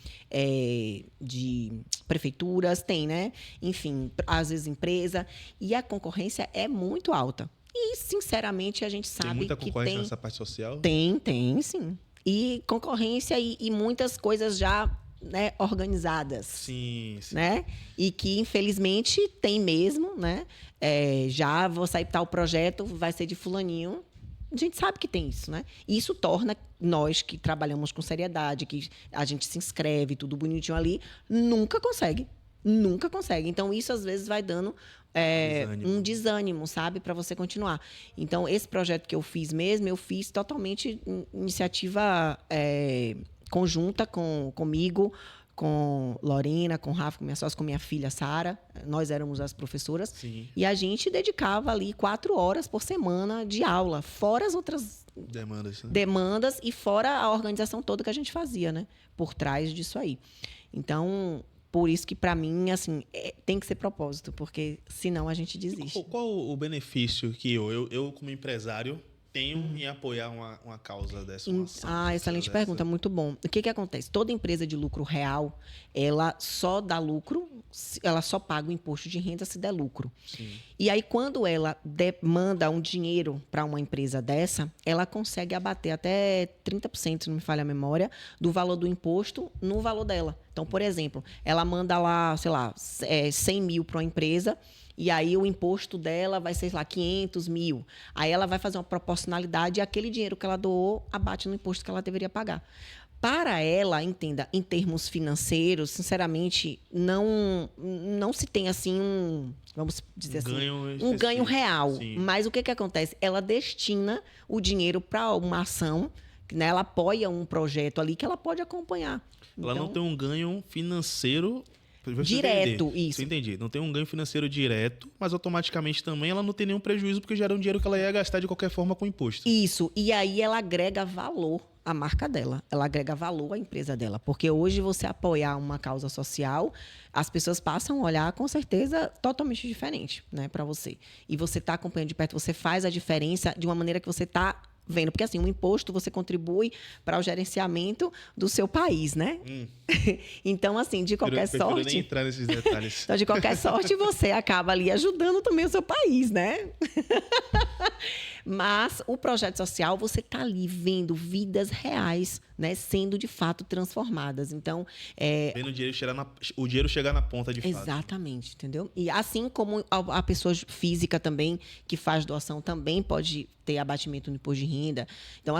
prefeituras, tem, né? Enfim, às vezes empresa. E a concorrência é muito alta. E, sinceramente, a gente sabe que tem... muita concorrência nessa parte social? Tem, sim. E concorrência e muitas coisas já, né, organizadas. Sim. Né? E que, infelizmente, tem mesmo, né? Já vou sair tal projeto, vai ser de fulaninho. A gente sabe que tem isso, né? E isso torna nós que trabalhamos com seriedade, que a gente se inscreve, tudo bonitinho ali, nunca consegue. Nunca consegue. Então, isso às vezes vai dando um desânimo, sabe? Para você continuar. Então, esse projeto que eu fiz mesmo, eu fiz totalmente iniciativa conjunta comigo, com Lorena, com Rafa, com minha sócia, com minha filha Sara. Nós éramos as professoras. Sim. E a gente dedicava ali 4 horas por semana de aula, fora as outras demandas e fora a organização toda que a gente fazia, né? Por trás disso aí. Então... por isso que, para mim, assim, tem que ser propósito, porque senão a gente desiste. Qual o benefício que eu como empresário, tenho em apoiar uma causa dessa? Excelente pergunta, muito bom. O que acontece? Toda empresa de lucro real, ela só dá lucro, ela só paga o imposto de renda se der lucro. Sim. E aí, quando ela manda um dinheiro para uma empresa dessa, ela consegue abater até 30%, se não me falha a memória, do valor do imposto no valor dela. Então, por exemplo, ela manda lá, sei lá, 100 mil para uma empresa, e aí o imposto dela vai ser, sei lá, 500 mil. Aí ela vai fazer uma proporcionalidade e aquele dinheiro que ela doou abate no imposto que ela deveria pagar. para ela, entenda, em termos financeiros, sinceramente, não se tem assim vamos dizer um ganho real. Sim. Mas o que acontece? Ela destina o dinheiro para uma ação, né? Ela apoia um projeto ali que ela pode acompanhar. Ela não tem um ganho financeiro direto, isso. Você entendi. Não tem um ganho financeiro direto, mas automaticamente também ela não tem nenhum prejuízo porque já era um dinheiro que ela ia gastar de qualquer forma com imposto. Isso. E aí ela agrega valor à marca dela. Ela agrega valor à empresa dela. Porque hoje você apoiar uma causa social, as pessoas passam a olhar com certeza totalmente diferente, né, para você. E você está acompanhando de perto, você faz a diferença de uma maneira que você está vendo. Porque, assim, o imposto você contribui para o gerenciamento do seu país, né? Então, assim, de qualquer sorte... nem entrar nesses detalhes. Então, de qualquer sorte, você acaba ali ajudando também o seu país, né? Mas o projeto social, você está ali vendo vidas reais, né, sendo de fato transformadas. Então, vendo o dinheiro chegar na ponta de fato. Exatamente, entendeu? E assim como a pessoa física também, que faz doação, também pode ter abatimento no imposto de renda. Então,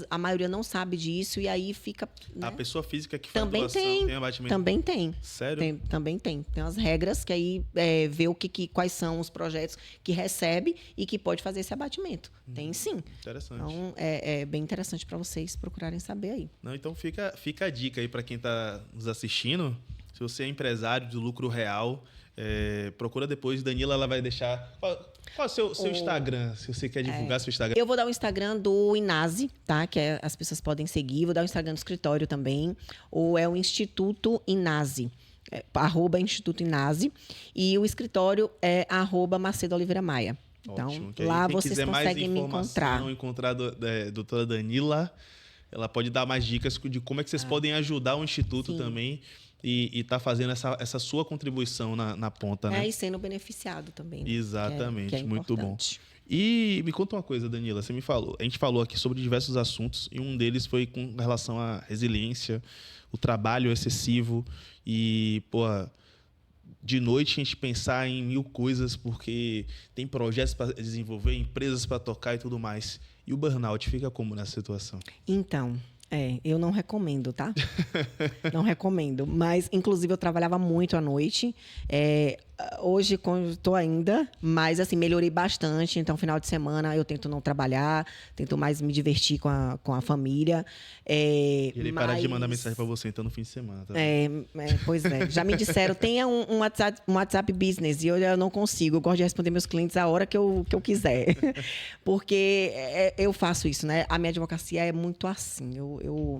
a maioria não sabe disso e aí fica... Né? A pessoa física que faz também doação tem abatimento? Também tem. Sério? Também tem. Tem as regras que aí vê quais são os projetos que recebe e que pode fazer esse abatimento. Tem sim. Interessante. Então, é bem interessante para vocês procurarem saber aí. Não, então fica a dica aí para quem está nos assistindo. Se você é empresário do lucro real, procura depois. Danila, ela vai deixar... Qual é o seu Instagram, se você quer divulgar seu Instagram? Eu vou dar o Instagram do Inase, tá? Que as pessoas podem seguir. Vou dar o Instagram do escritório também. Ou é o Instituto Inase. @Instituto Inase. E o escritório é @Macedo Oliveira Maia. Então, ótimo, lá vocês conseguem me encontrar. Encontrar a doutora Danila, ela pode dar mais dicas de como é que vocês podem ajudar o Instituto também e tá fazendo essa sua contribuição na ponta, né? E sendo beneficiado também. Né? Exatamente, que é muito bom. E me conta uma coisa, Danila, você me falou, a gente falou aqui sobre diversos assuntos e um deles foi com relação à resiliência, o trabalho excessivo e, de noite a gente pensar em 1000 coisas porque tem projetos para desenvolver, empresas para tocar e tudo mais. E o burnout fica como nessa situação? Então, eu não recomendo, tá? Não recomendo. Mas, inclusive, eu trabalhava muito à noite. Hoje, estou ainda, mas, assim, melhorei bastante. Então, final de semana, eu tento não trabalhar, tento mais me divertir com a família. Ele para de mandar mensagem para você, então, no fim de semana. Tá? Pois é. Já me disseram, tenha um WhatsApp Business, e eu não consigo. Eu gosto de responder meus clientes a hora que eu quiser. Porque eu faço isso, né? A minha advocacia é muito assim.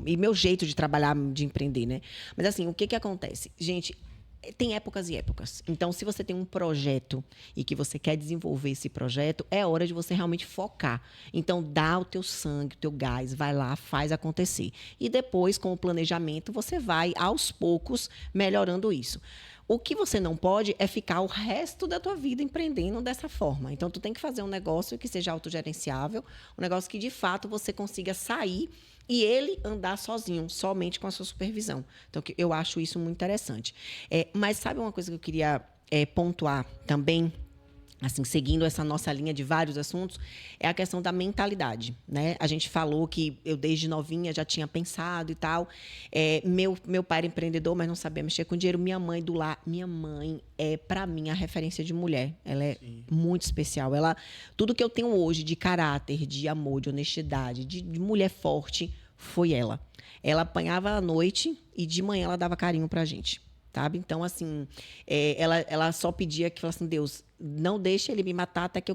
E meu jeito de trabalhar, de empreender, né? Mas, assim, o que acontece? Gente, tem épocas e épocas. Então, se você tem um projeto e que você quer desenvolver esse projeto, é hora de você realmente focar. Então, dá o teu sangue, o teu gás, vai lá, faz acontecer. E depois, com o planejamento, você vai, aos poucos, melhorando isso. O que você não pode é ficar o resto da tua vida empreendendo dessa forma. Então, tu tem que fazer um negócio que seja autogerenciável, um negócio que, de fato, você consiga sair e ele andar sozinho, somente com a sua supervisão. Então, eu acho isso muito interessante. Mas sabe uma coisa que eu queria pontuar também, assim, seguindo essa nossa linha de vários assuntos, é a questão da mentalidade, né? A gente falou que eu, desde novinha, já tinha pensado e tal. Meu pai era empreendedor, mas não sabia mexer com dinheiro. Minha mãe do lar, minha mãe é, para mim, a referência de mulher. Ela é muito especial. Tudo que eu tenho hoje de caráter, de amor, de honestidade, de mulher forte, foi ela. Ela apanhava à noite e de manhã ela dava carinho pra gente. Sabe? Então, assim, ela só pedia que, falasse assim, Deus, não deixe ele me matar até que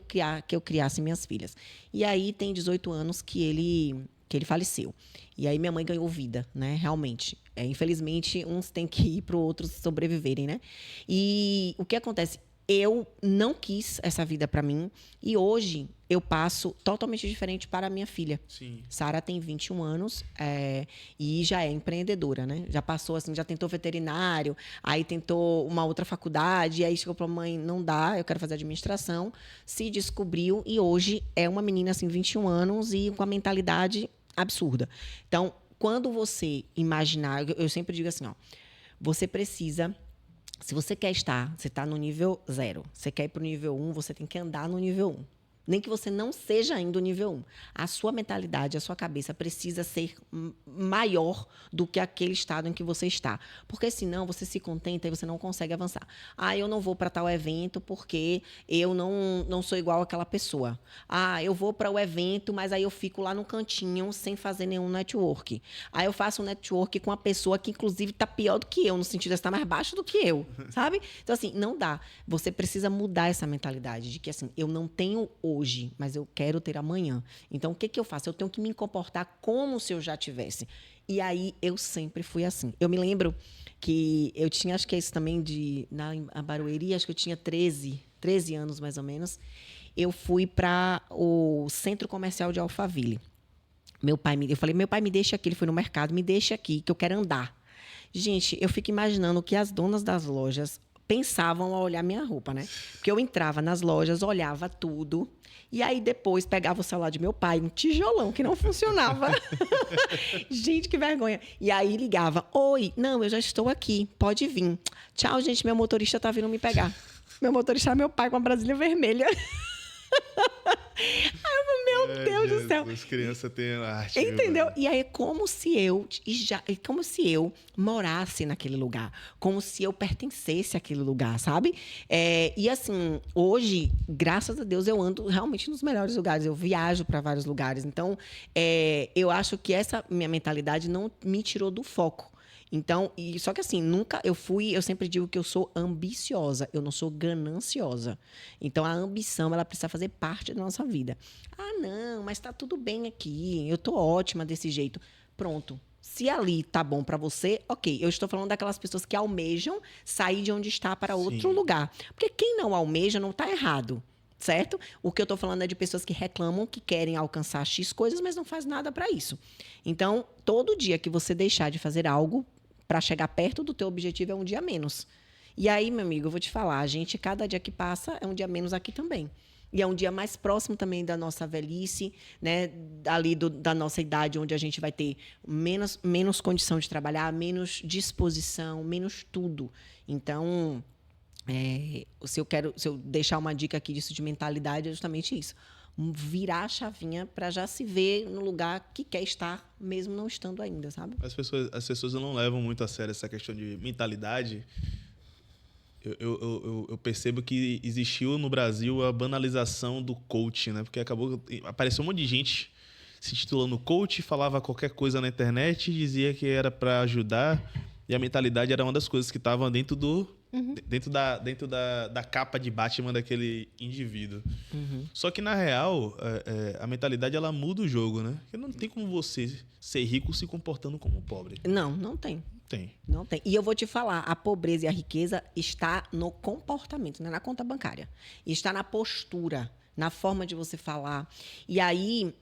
eu criasse minhas filhas. E aí, tem 18 anos que ele faleceu. E aí, minha mãe ganhou vida, né? Realmente. Infelizmente, uns têm que ir para outros sobreviverem, né? E o que acontece? Eu não quis essa vida para mim e hoje eu passo totalmente diferente para a minha filha. Sara tem 21 anos e já é empreendedora, né? Já passou assim, já tentou veterinário, aí tentou uma outra faculdade, e aí chegou para a mãe, não dá, eu quero fazer administração. Se descobriu e hoje é uma menina assim, 21 anos e com a mentalidade absurda. Então, quando você imaginar, eu sempre digo assim, você precisa... Se você quer você está no nível 0. Você quer ir para o nível 1, você tem que andar no nível 1. Nem que você não seja ainda o nível 1. A sua mentalidade, a sua cabeça precisa ser maior do que aquele estado em que você está. Porque senão você se contenta e você não consegue avançar. Ah, eu não vou para tal evento porque eu não sou igual àquela pessoa. Ah, eu vou para o evento, mas aí eu fico lá no cantinho sem fazer nenhum network. Aí eu faço um network com uma pessoa que, inclusive, está pior do que eu, no sentido de estar mais baixo do que eu, sabe? Então, assim, não dá. Você precisa mudar essa mentalidade de que, assim, eu não tenho hoje, mas eu quero ter amanhã. Então, o que eu faço? Eu tenho que me comportar como se eu já tivesse. E aí, eu sempre fui assim. Eu me lembro que eu tinha, acho que é isso também, na Barueri, acho que eu tinha 13 anos, mais ou menos. Eu fui para o Centro Comercial de Alphaville. Eu falei, meu pai, me deixa aqui. Ele foi no mercado, me deixa aqui, que eu quero andar. Gente, eu fico imaginando que as donas das lojas pensavam ao olhar minha roupa, né? Porque eu entrava nas lojas, olhava tudo, e aí depois pegava o celular de meu pai, um tijolão que não funcionava. Gente, que vergonha. E aí ligava, oi, não, eu já estou aqui, pode vir. Tchau, gente, meu motorista tá vindo me pegar. Meu motorista é meu pai com a Brasília vermelha. Meu Deus do céu. As crianças têm arte. Entendeu? E aí é como se eu morasse naquele lugar, como se eu pertencesse àquele lugar, sabe? E assim, hoje, graças a Deus, eu ando realmente nos melhores lugares. Eu viajo para vários lugares. Então, eu acho que essa minha mentalidade não me tirou do foco. Então, só que assim, eu sempre digo que eu sou ambiciosa, eu não sou gananciosa. Então, a ambição, ela precisa fazer parte da nossa vida. Ah, não, mas tá tudo bem aqui, eu tô ótima desse jeito. Pronto. Se ali tá bom para você, ok. Eu estou falando daquelas pessoas que almejam sair de onde está para outro lugar. Porque quem não almeja não tá errado. Certo? O que eu estou falando é de pessoas que reclamam, que querem alcançar X coisas, mas não faz nada para isso. Então, todo dia que você deixar de fazer algo para chegar perto do teu objetivo é um dia menos. E aí, meu amigo, eu vou te falar, cada dia que passa é um dia menos aqui também. E é um dia mais próximo também da nossa velhice, né? Ali da nossa idade, onde a gente vai ter menos condição de trabalhar, menos disposição, menos tudo. Então, se eu deixar uma dica aqui disso de mentalidade, é justamente isso. Virar a chavinha para já se ver no lugar que quer estar, mesmo não estando ainda, sabe? As pessoas não levam muito a sério essa questão de mentalidade. Eu percebo que existiu no Brasil a banalização do coach, né? Porque apareceu um monte de gente se titulando coach, falava qualquer coisa na internet, dizia que era para ajudar, e a mentalidade era uma das coisas que estavam dentro da capa de Batman daquele indivíduo. Uhum. Só que, na real, a mentalidade ela muda o jogo, né? Porque não tem como você ser rico se comportando como pobre. Não tem. Não tem. E eu vou te falar, a pobreza e a riqueza está no comportamento, não é na conta bancária. Está na postura, na forma de você falar. E aí,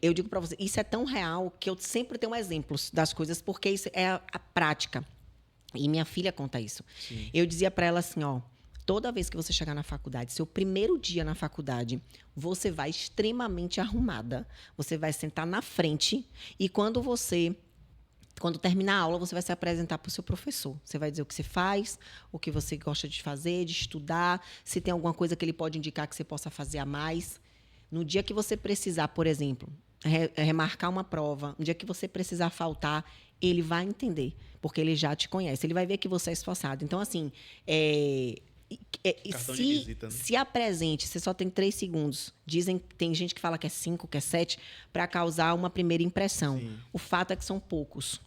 eu digo para você, isso é tão real que eu sempre tenho exemplos das coisas, porque isso é a prática. E minha filha conta isso. Sim. Eu dizia para ela assim, toda vez que você chegar na faculdade, seu primeiro dia na faculdade, você vai extremamente arrumada, você vai sentar na frente e quando terminar a aula, você vai se apresentar para o seu professor. Você vai dizer o que você faz, o que você gosta de fazer, de estudar, se tem alguma coisa que ele pode indicar que você possa fazer a mais. No dia que você precisar, por exemplo, remarcar uma prova, no dia que você precisar faltar, ele vai entender, porque ele já te conhece. Ele vai ver que você é esforçado. Então, assim, se apresente, você só tem 3 segundos. Tem gente que fala que é 5, que é 7, para causar uma primeira impressão. Sim. O fato é que são poucos,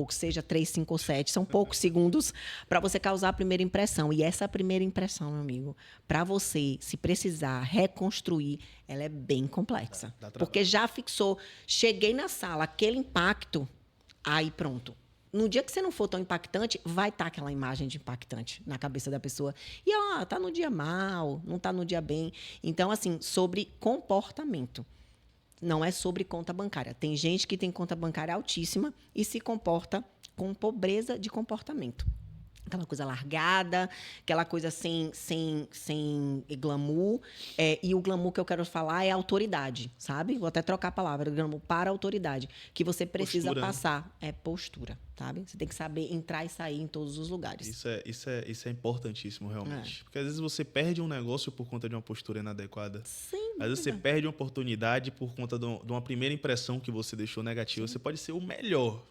seja 3, 5 ou 7, são poucos segundos para você causar a primeira impressão. E essa primeira impressão, meu amigo, para você, se precisar reconstruir, ela é bem complexa. Porque já fixou, cheguei na sala, aquele impacto, aí pronto. No dia que você não for tão impactante, vai estar aquela imagem de impactante na cabeça da pessoa. E ela está no dia mal, não está no dia bem. Então, assim, sobre comportamento. Não é sobre conta bancária. Tem gente que tem conta bancária altíssima e se comporta com pobreza de comportamento. Aquela coisa largada, aquela coisa sem glamour. E o glamour que eu quero falar é autoridade, sabe? Vou até trocar a palavra, glamour para autoridade. Que você precisa passar. É postura. sabe? Você tem que saber entrar e sair em todos os lugares. Isso é importantíssimo, realmente. Porque às vezes você perde um negócio por conta de uma postura inadequada. Sim. Às vezes você perde uma oportunidade por conta de uma primeira impressão que você deixou negativa. Sim. Você pode ser o melhor.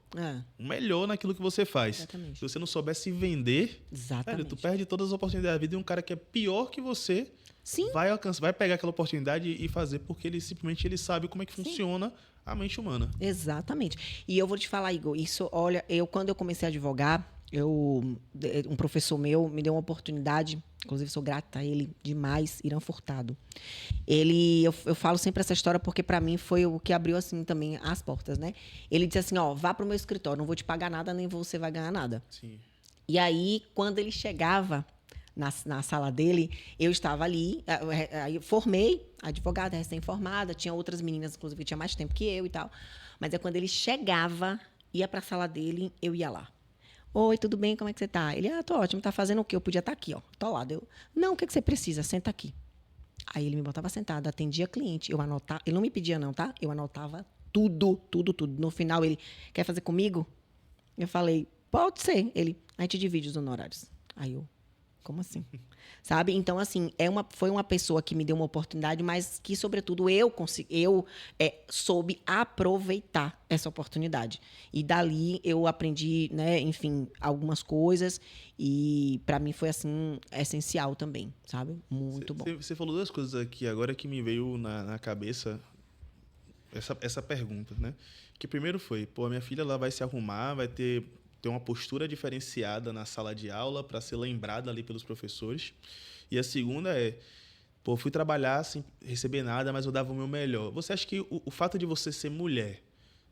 O melhor naquilo que você faz. Exatamente. Se você não souber se vender, velho, tu perde todas as oportunidades da vida e um cara que é pior que você Sim. vai pegar aquela oportunidade e fazer porque ele simplesmente sabe como é que funciona a mente humana. Exatamente. E eu vou te falar, Igor, isso, olha, quando eu comecei a advogar, um professor meu me deu uma oportunidade, inclusive sou grata a ele demais, Irã Furtado. Eu falo sempre essa história porque para mim foi o que abriu assim também as portas, né? Ele disse assim, vá para o meu escritório, não vou te pagar nada, nem você vai ganhar nada. Sim. E aí, quando ele chegava na sala dele, eu estava ali, aí eu formei advogada, recém-formada, tinha outras meninas, inclusive, que tinha mais tempo que eu e tal. Mas é quando ele chegava, ia para a sala dele, eu ia lá. Oi, tudo bem? Como é que você tá? Ele, tô ótimo, tá fazendo o quê? Eu podia estar aqui, ó. Tô lá. Não, o que você precisa? Senta aqui. Aí ele me botava sentada, atendia cliente, eu anotava, ele não me pedia não, tá? Eu anotava tudo. No final, ele, quer fazer comigo? Eu falei, pode ser. Ele, a gente divide os honorários. Aí eu, como assim? Sabe? Então, assim, foi uma pessoa que me deu uma oportunidade, mas que, sobretudo, eu soube aproveitar essa oportunidade. E dali eu aprendi, né, enfim, algumas coisas. E, para mim, foi, assim, essencial também, sabe? Muito bom. Você falou duas coisas aqui agora que me veio na cabeça essa pergunta, né? Que primeiro foi, a minha filha ela vai se arrumar, vai ter uma postura diferenciada na sala de aula para ser lembrada ali pelos professores. E a segunda fui trabalhar sem receber nada, mas eu dava o meu melhor. Você acha que o fato de você ser mulher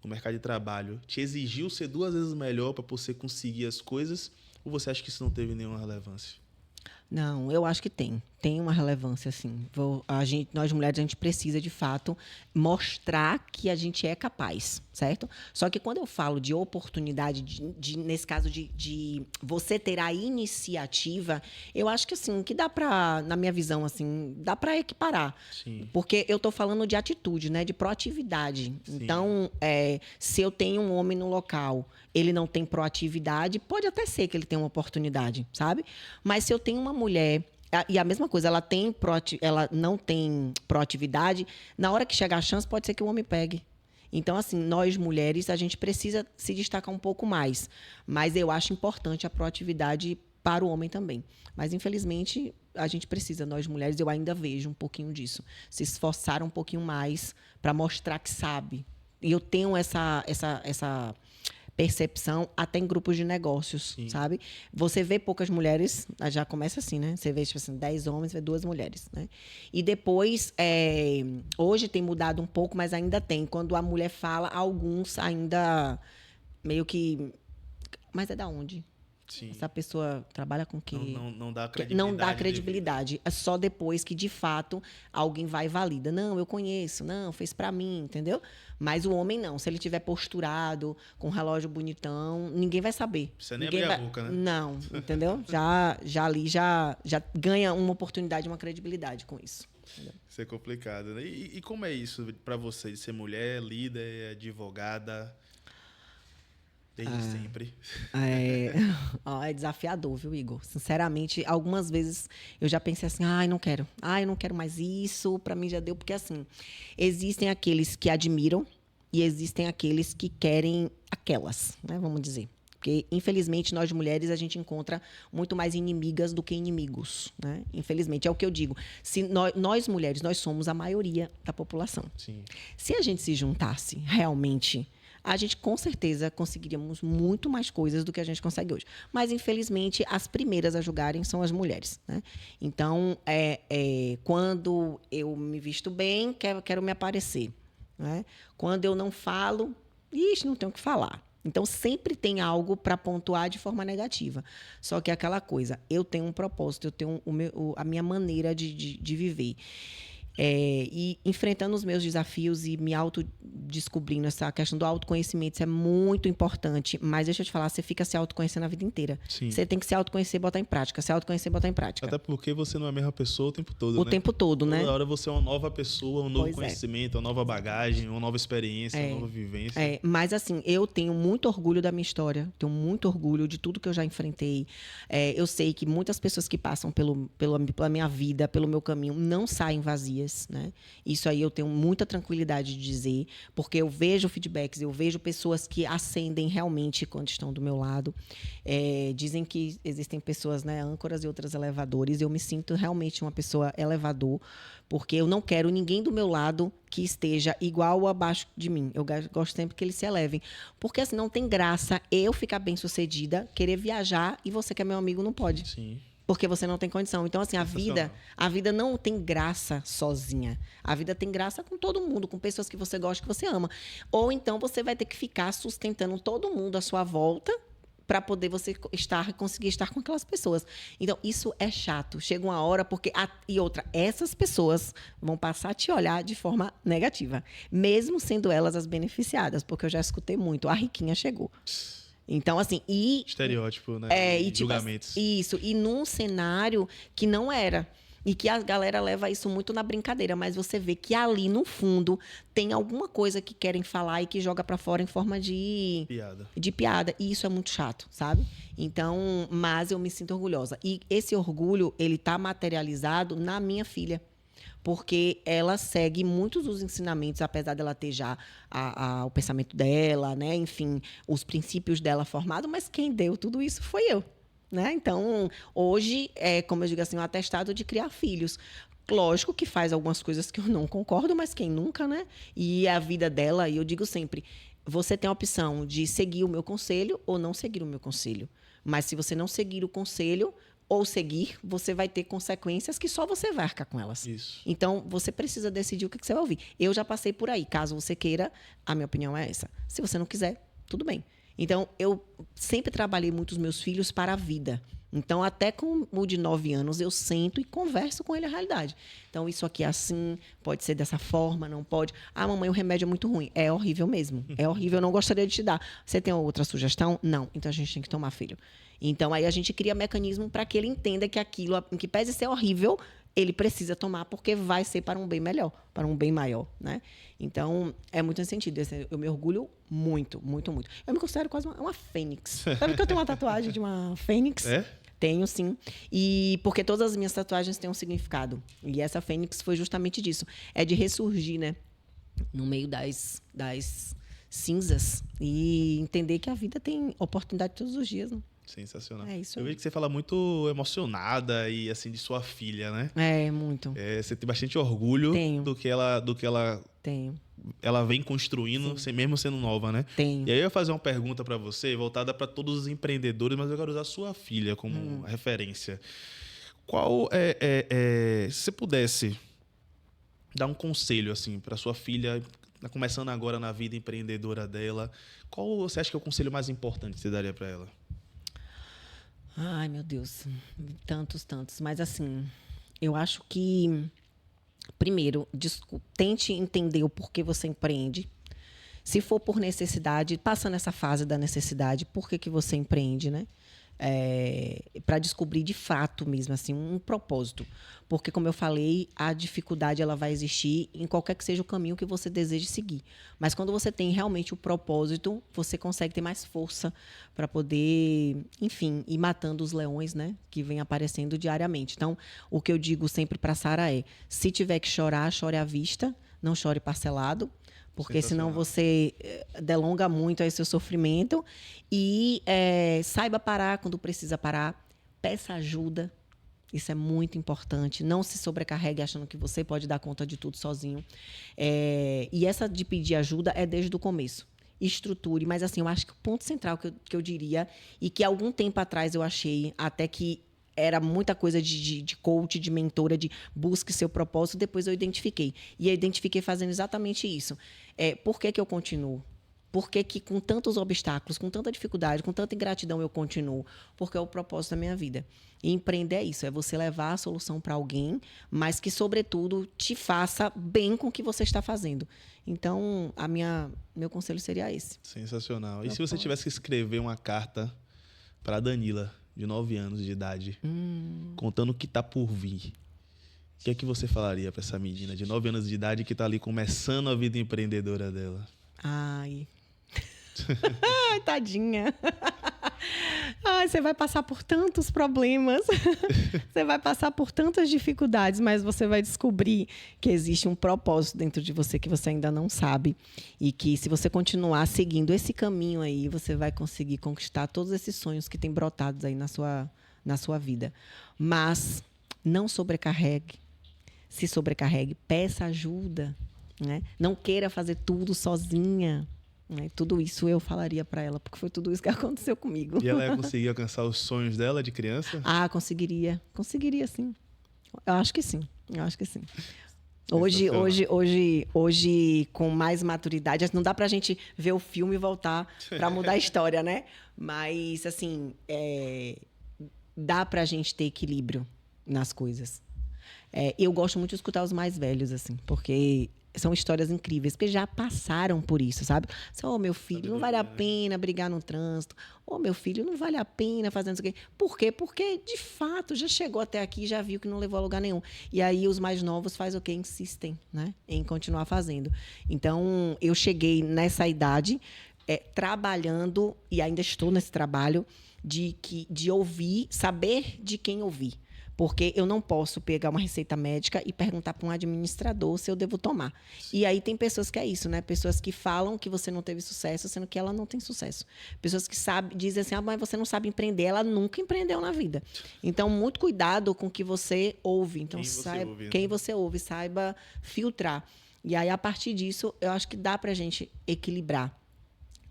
no mercado de trabalho te exigiu ser 2 vezes melhor para você conseguir as coisas? Ou você acha que isso não teve nenhuma relevância? Não, eu acho que tem uma relevância, sim. Nós mulheres, a gente precisa, de fato, mostrar que a gente é capaz, certo? Só que quando eu falo de oportunidade, nesse caso de você ter a iniciativa, eu acho que, assim, que dá para, na minha visão, assim, dá para equiparar. Sim. Porque eu estou falando de atitude, né? De proatividade. Sim. Então, se eu tenho um homem no local, ele não tem proatividade, pode até ser que ele tenha uma oportunidade, sabe? Mas se eu tenho uma mulher, e a mesma coisa, ela não tem proatividade, na hora que chegar a chance, pode ser que o homem pegue. Então, assim, nós mulheres, a gente precisa se destacar um pouco mais. Mas eu acho importante a proatividade para o homem também. Mas, infelizmente, a gente precisa, nós mulheres, eu ainda vejo um pouquinho disso. Se esforçar um pouquinho mais para mostrar que sabe. E eu tenho essa percepção até em grupos de negócios, sim, sabe? Você vê poucas mulheres, já começa assim, né? Você vê, tipo assim, 10 homens, vê 2 mulheres, né? E depois, hoje tem mudado um pouco, mas ainda tem. Quando a mulher fala, alguns ainda meio que... Mas é da onde? Sim. Essa pessoa trabalha com que... Não dá credibilidade. Não dá credibilidade. É só depois que, de fato, alguém vai e valida. Não, eu conheço. Não, fez pra mim, entendeu? Mas o homem não. Se ele tiver posturado, com um relógio bonitão, ninguém vai saber. Precisa nem abrir a boca, né? Não, entendeu? Já ganha uma oportunidade, uma credibilidade com isso. Entendeu? Isso é complicado, né? E como é isso pra você, de ser mulher, líder, advogada... Desde sempre. É desafiador, viu, Igor? Sinceramente, algumas vezes eu já pensei assim, eu não quero mais isso, para mim já deu, porque assim, existem aqueles que admiram e existem aqueles que querem aquelas, né, vamos dizer. Porque, infelizmente, nós mulheres, a gente encontra muito mais inimigas do que inimigos, né? Infelizmente, é o que eu digo. Se nós mulheres, nós somos a maioria da população. Sim. Se a gente se juntasse realmente... a gente, com certeza, conseguiríamos muito mais coisas do que a gente consegue hoje. Mas, infelizmente, as primeiras a julgarem são as mulheres, né? Então, quando eu me visto bem, quero me aparecer, né? Quando eu não falo, não tenho o que falar. Então, sempre tem algo para pontuar de forma negativa. Só que é aquela coisa, eu tenho um propósito, eu tenho a minha maneira de viver. E enfrentando os meus desafios e me autodescobrindo, essa questão do autoconhecimento, isso é muito importante. Mas deixa eu te falar, você fica se autoconhecendo a vida inteira. Sim. Você tem que se autoconhecer e botar em prática. Se autoconhecer e botar em prática. Até porque você não é a mesma pessoa o tempo todo, O né? tempo todo, né? Toda hora você é uma nova pessoa, um novo Pois é. conhecimento, uma nova bagagem, uma nova experiência, uma nova vivência. Mas assim, eu tenho muito orgulho da minha história, tenho muito orgulho de tudo que eu já enfrentei. Eu sei que muitas pessoas que passam pela minha vida, pelo meu caminho, não saem vazias, né? Isso aí eu tenho muita tranquilidade de dizer, porque eu vejo feedbacks, eu vejo pessoas que ascendem realmente quando estão do meu lado. Dizem que existem pessoas, né, âncoras e outras elevadores. Eu me sinto realmente uma pessoa elevador, porque eu não quero ninguém do meu lado que esteja igual ou abaixo de mim. Eu gosto sempre que eles se elevem. Porque assim, não tem graça eu ficar bem-sucedida, querer viajar, e você que é meu amigo não pode. Sim. Porque você não tem condição. Então, assim, a vida não tem graça sozinha. A vida tem graça com todo mundo, com pessoas que você gosta, que você ama. Ou então você vai ter que ficar sustentando todo mundo à sua volta para poder você conseguir estar com aquelas pessoas. Então, isso é chato. Chega uma hora, essas pessoas vão passar a te olhar de forma negativa, mesmo sendo elas as beneficiadas, porque eu já escutei muito. A riquinha chegou. Então, assim, estereótipo, né? Julgamentos. Isso, e num cenário que não era. E que a galera leva isso muito na brincadeira, mas você vê que ali, no fundo, tem alguma coisa que querem falar e que joga pra fora em forma de piada. E isso é muito chato, sabe? Então, mas eu me sinto orgulhosa. E esse orgulho, ele tá materializado na minha filha. Porque ela segue muitos dos ensinamentos, apesar dela ter já o pensamento dela, né? Enfim, os princípios dela formados, mas quem deu tudo isso foi eu. Né? Então, hoje, como eu digo assim, um atestado de criar filhos. Lógico que faz algumas coisas que eu não concordo, mas quem nunca, né? E a vida dela, e eu digo sempre, você tem a opção de seguir o meu conselho ou não seguir o meu conselho. Mas se você não seguir o conselho ou seguir, você vai ter consequências que só você vai arcar com elas. Isso. Então, você precisa decidir o que você vai ouvir. Eu já passei por aí. Caso você queira, a minha opinião é essa. Se você não quiser, tudo bem. Então, eu sempre trabalhei muito os meus filhos para a vida. Então, até com o de 9 anos, eu sento e converso com ele a realidade. Então, isso aqui é assim, pode ser dessa forma, não pode. Ah, mamãe, o remédio é muito ruim. É horrível mesmo. É horrível, eu não gostaria de te dar. Você tem outra sugestão? Não. Então, a gente tem que tomar, filho. Então, aí a gente cria mecanismo para que ele entenda que aquilo, que pese ser horrível, ele precisa tomar porque vai ser para um bem melhor, para um bem maior, né? Então, é muito nesse sentido. Eu me orgulho muito, muito, muito. Eu me considero quase uma fênix. Sabe que eu tenho uma tatuagem de uma fênix? É? Tenho, sim. E porque todas as minhas tatuagens têm um significado. E essa fênix foi justamente disso. É de ressurgir, né? No meio das cinzas. E entender que a vida tem oportunidade todos os dias, né? Sensacional. É isso aí. Eu vejo que você fala muito emocionada e assim de sua filha, né? Muito. Você tem bastante orgulho Tenho. do que ela Tenho. ela vem construindo, mesmo sendo nova, né? Tenho. E aí eu ia fazer uma pergunta para você, voltada para todos os empreendedores, mas eu quero usar a sua filha como referência. Se você pudesse dar um conselho assim para sua filha, tá começando agora na vida empreendedora dela, qual você acha que é o conselho mais importante que você daria para ela? Ai, meu Deus. Tantos. Mas, assim, eu acho que, primeiro, tente entender o porquê você empreende. Se for por necessidade, passa nessa fase da necessidade, por que você empreende, né? Para descobrir de fato mesmo assim um propósito, porque como eu falei, a dificuldade ela vai existir em qualquer que seja o caminho que você deseje seguir, mas quando você tem realmente o propósito, você consegue ter mais força para poder, enfim, ir matando os leões, né, que vem aparecendo diariamente. Então, o que eu digo sempre para Sara é: se tiver que chorar, chore à vista, não chore parcelado, porque senão você delonga muito aí seu sofrimento. E saiba parar quando precisa parar. Peça ajuda. Isso é muito importante. Não se sobrecarregue achando que você pode dar conta de tudo sozinho. E essa de pedir ajuda é desde o começo. Estruture. Mas, assim, eu acho que o ponto central que eu diria, e que algum tempo atrás eu achei, até que era muita coisa de coach, de mentora, de busque seu propósito, depois eu identifiquei. E eu identifiquei fazendo exatamente isso. Por que eu continuo? Por que que com tantos obstáculos, com tanta dificuldade, com tanta ingratidão eu continuo? Porque é o propósito da minha vida. E empreender é isso, é você levar a solução para alguém, mas que, sobretudo, te faça bem com o que você está fazendo. Então, meu conselho seria esse. Sensacional. E se você tivesse que escrever uma carta para Danila, de 9 anos de idade, contando o que está por vir, o que é que você falaria para essa menina de 9 anos de idade que está ali começando a vida empreendedora dela? Ai, tadinha. Ai, você vai passar por tantos problemas, você vai passar por tantas dificuldades, mas você vai descobrir que existe um propósito dentro de você que você ainda não sabe. E que se você continuar seguindo esse caminho aí, você vai conseguir conquistar todos esses sonhos que têm brotados aí na sua vida. Mas não sobrecarregue. Se sobrecarregue, peça ajuda, né? Não queira fazer tudo sozinha. Tudo isso eu falaria para ela, porque foi tudo isso que aconteceu comigo. E ela ia conseguir alcançar os sonhos dela de criança? Ah, conseguiria. Conseguiria, sim. Eu acho que sim. Hoje, com mais maturidade, não dá pra gente ver o filme e voltar pra mudar a história, né? Mas, assim, dá pra gente ter equilíbrio nas coisas. Eu gosto muito de escutar os mais velhos, assim, porque são histórias incríveis, porque já passaram por isso, sabe? Meu filho, não vale a pena brigar no trânsito. Meu filho, não vale a pena fazer isso aqui. Por quê? Porque, de fato, já chegou até aqui e já viu que não levou a lugar nenhum. E aí, os mais novos fazem o quê? Insistem, né? Em continuar fazendo. Então, eu cheguei nessa idade, trabalhando, e ainda estou nesse trabalho, de ouvir, saber de quem ouvir. Porque eu não posso pegar uma receita médica e perguntar para um administrador se eu devo tomar. E aí tem pessoas que é isso, né? Pessoas que falam que você não teve sucesso, sendo que ela não tem sucesso. Pessoas que dizem assim, mas você não sabe empreender. Ela nunca empreendeu na vida. Então, muito cuidado com o que você ouve. Então, quem você ouve, saiba filtrar. E aí, a partir disso, eu acho que dá para a gente equilibrar.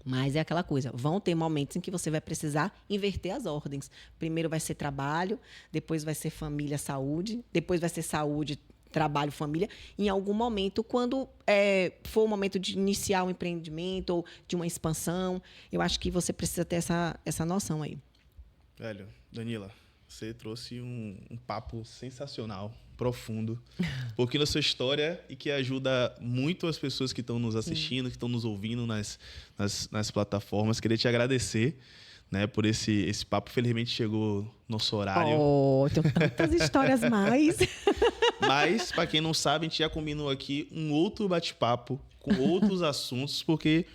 Mas é aquela coisa, vão ter momentos em que você vai precisar inverter as ordens. Primeiro vai ser trabalho, depois vai ser família, saúde, depois vai ser saúde, trabalho, família. Em algum momento, quando for o momento de iniciar um empreendimento ou de uma expansão, eu acho que você precisa ter essa noção aí. Velho, Danila, você trouxe um papo sensacional, profundo, um pouquinho da sua história e que ajuda muito as pessoas que estão nos assistindo, que estão nos ouvindo nas plataformas. Queria te agradecer, né, por esse papo. Felizmente chegou nosso horário. Tem tantas histórias mais. Mas, para quem não sabe, a gente já combinou aqui um outro bate-papo com outros assuntos, porque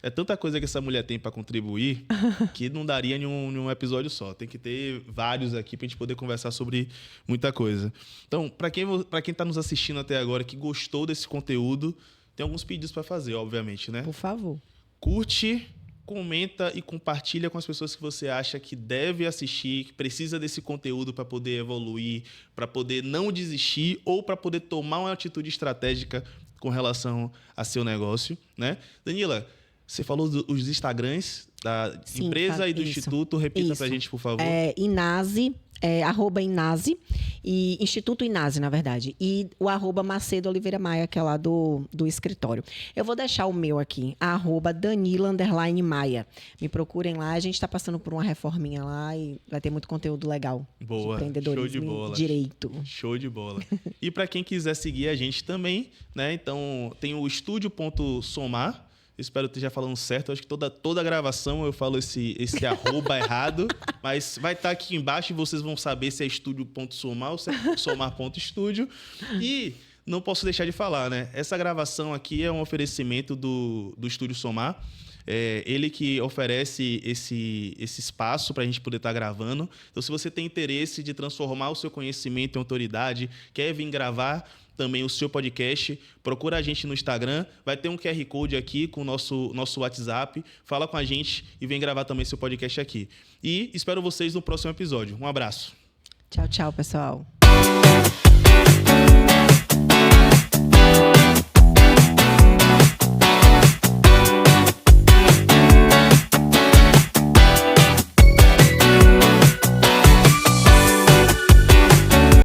é tanta coisa que essa mulher tem para contribuir que não daria em um episódio só. Tem que ter vários aqui para a gente poder conversar sobre muita coisa. Então, para quem está nos assistindo até agora, que gostou desse conteúdo, tem alguns pedidos para fazer, obviamente, né? Por favor. Curte, comenta e compartilha com as pessoas que você acha que deve assistir, que precisa desse conteúdo para poder evoluir, para poder não desistir ou para poder tomar uma atitude estratégica com relação a seu negócio, né? Danila, você falou dos Instagrams da empresa e do instituto. Repita pra gente, por favor. Inase, @Inase, e Instituto Inase, na verdade. E o @Macedo Oliveira Maia, que é lá do escritório. Eu vou deixar o meu aqui, @Danila_Maia. Me procurem lá, a gente está passando por uma reforminha lá e vai ter muito conteúdo legal. Boa, de empreendedorismo, show de bola. Direito. Show de bola. E para quem quiser seguir a gente também, né? Então, tem o estúdio.somar. Espero que esteja falando certo. Acho que toda a gravação eu falo esse arroba errado. Mas vai estar aqui embaixo e vocês vão saber se é estúdio.somar ou se é somar.estúdio. E não posso deixar de falar, né? Essa gravação aqui é um oferecimento do Estúdio Somar. Ele que oferece esse espaço para a gente poder estar gravando. Então, se você tem interesse de transformar o seu conhecimento em autoridade, quer vir gravar também o seu podcast, procura a gente no Instagram, vai ter um QR Code aqui com o nosso WhatsApp, fala com a gente e vem gravar também seu podcast aqui. E espero vocês no próximo episódio. Um abraço. Tchau, tchau, pessoal.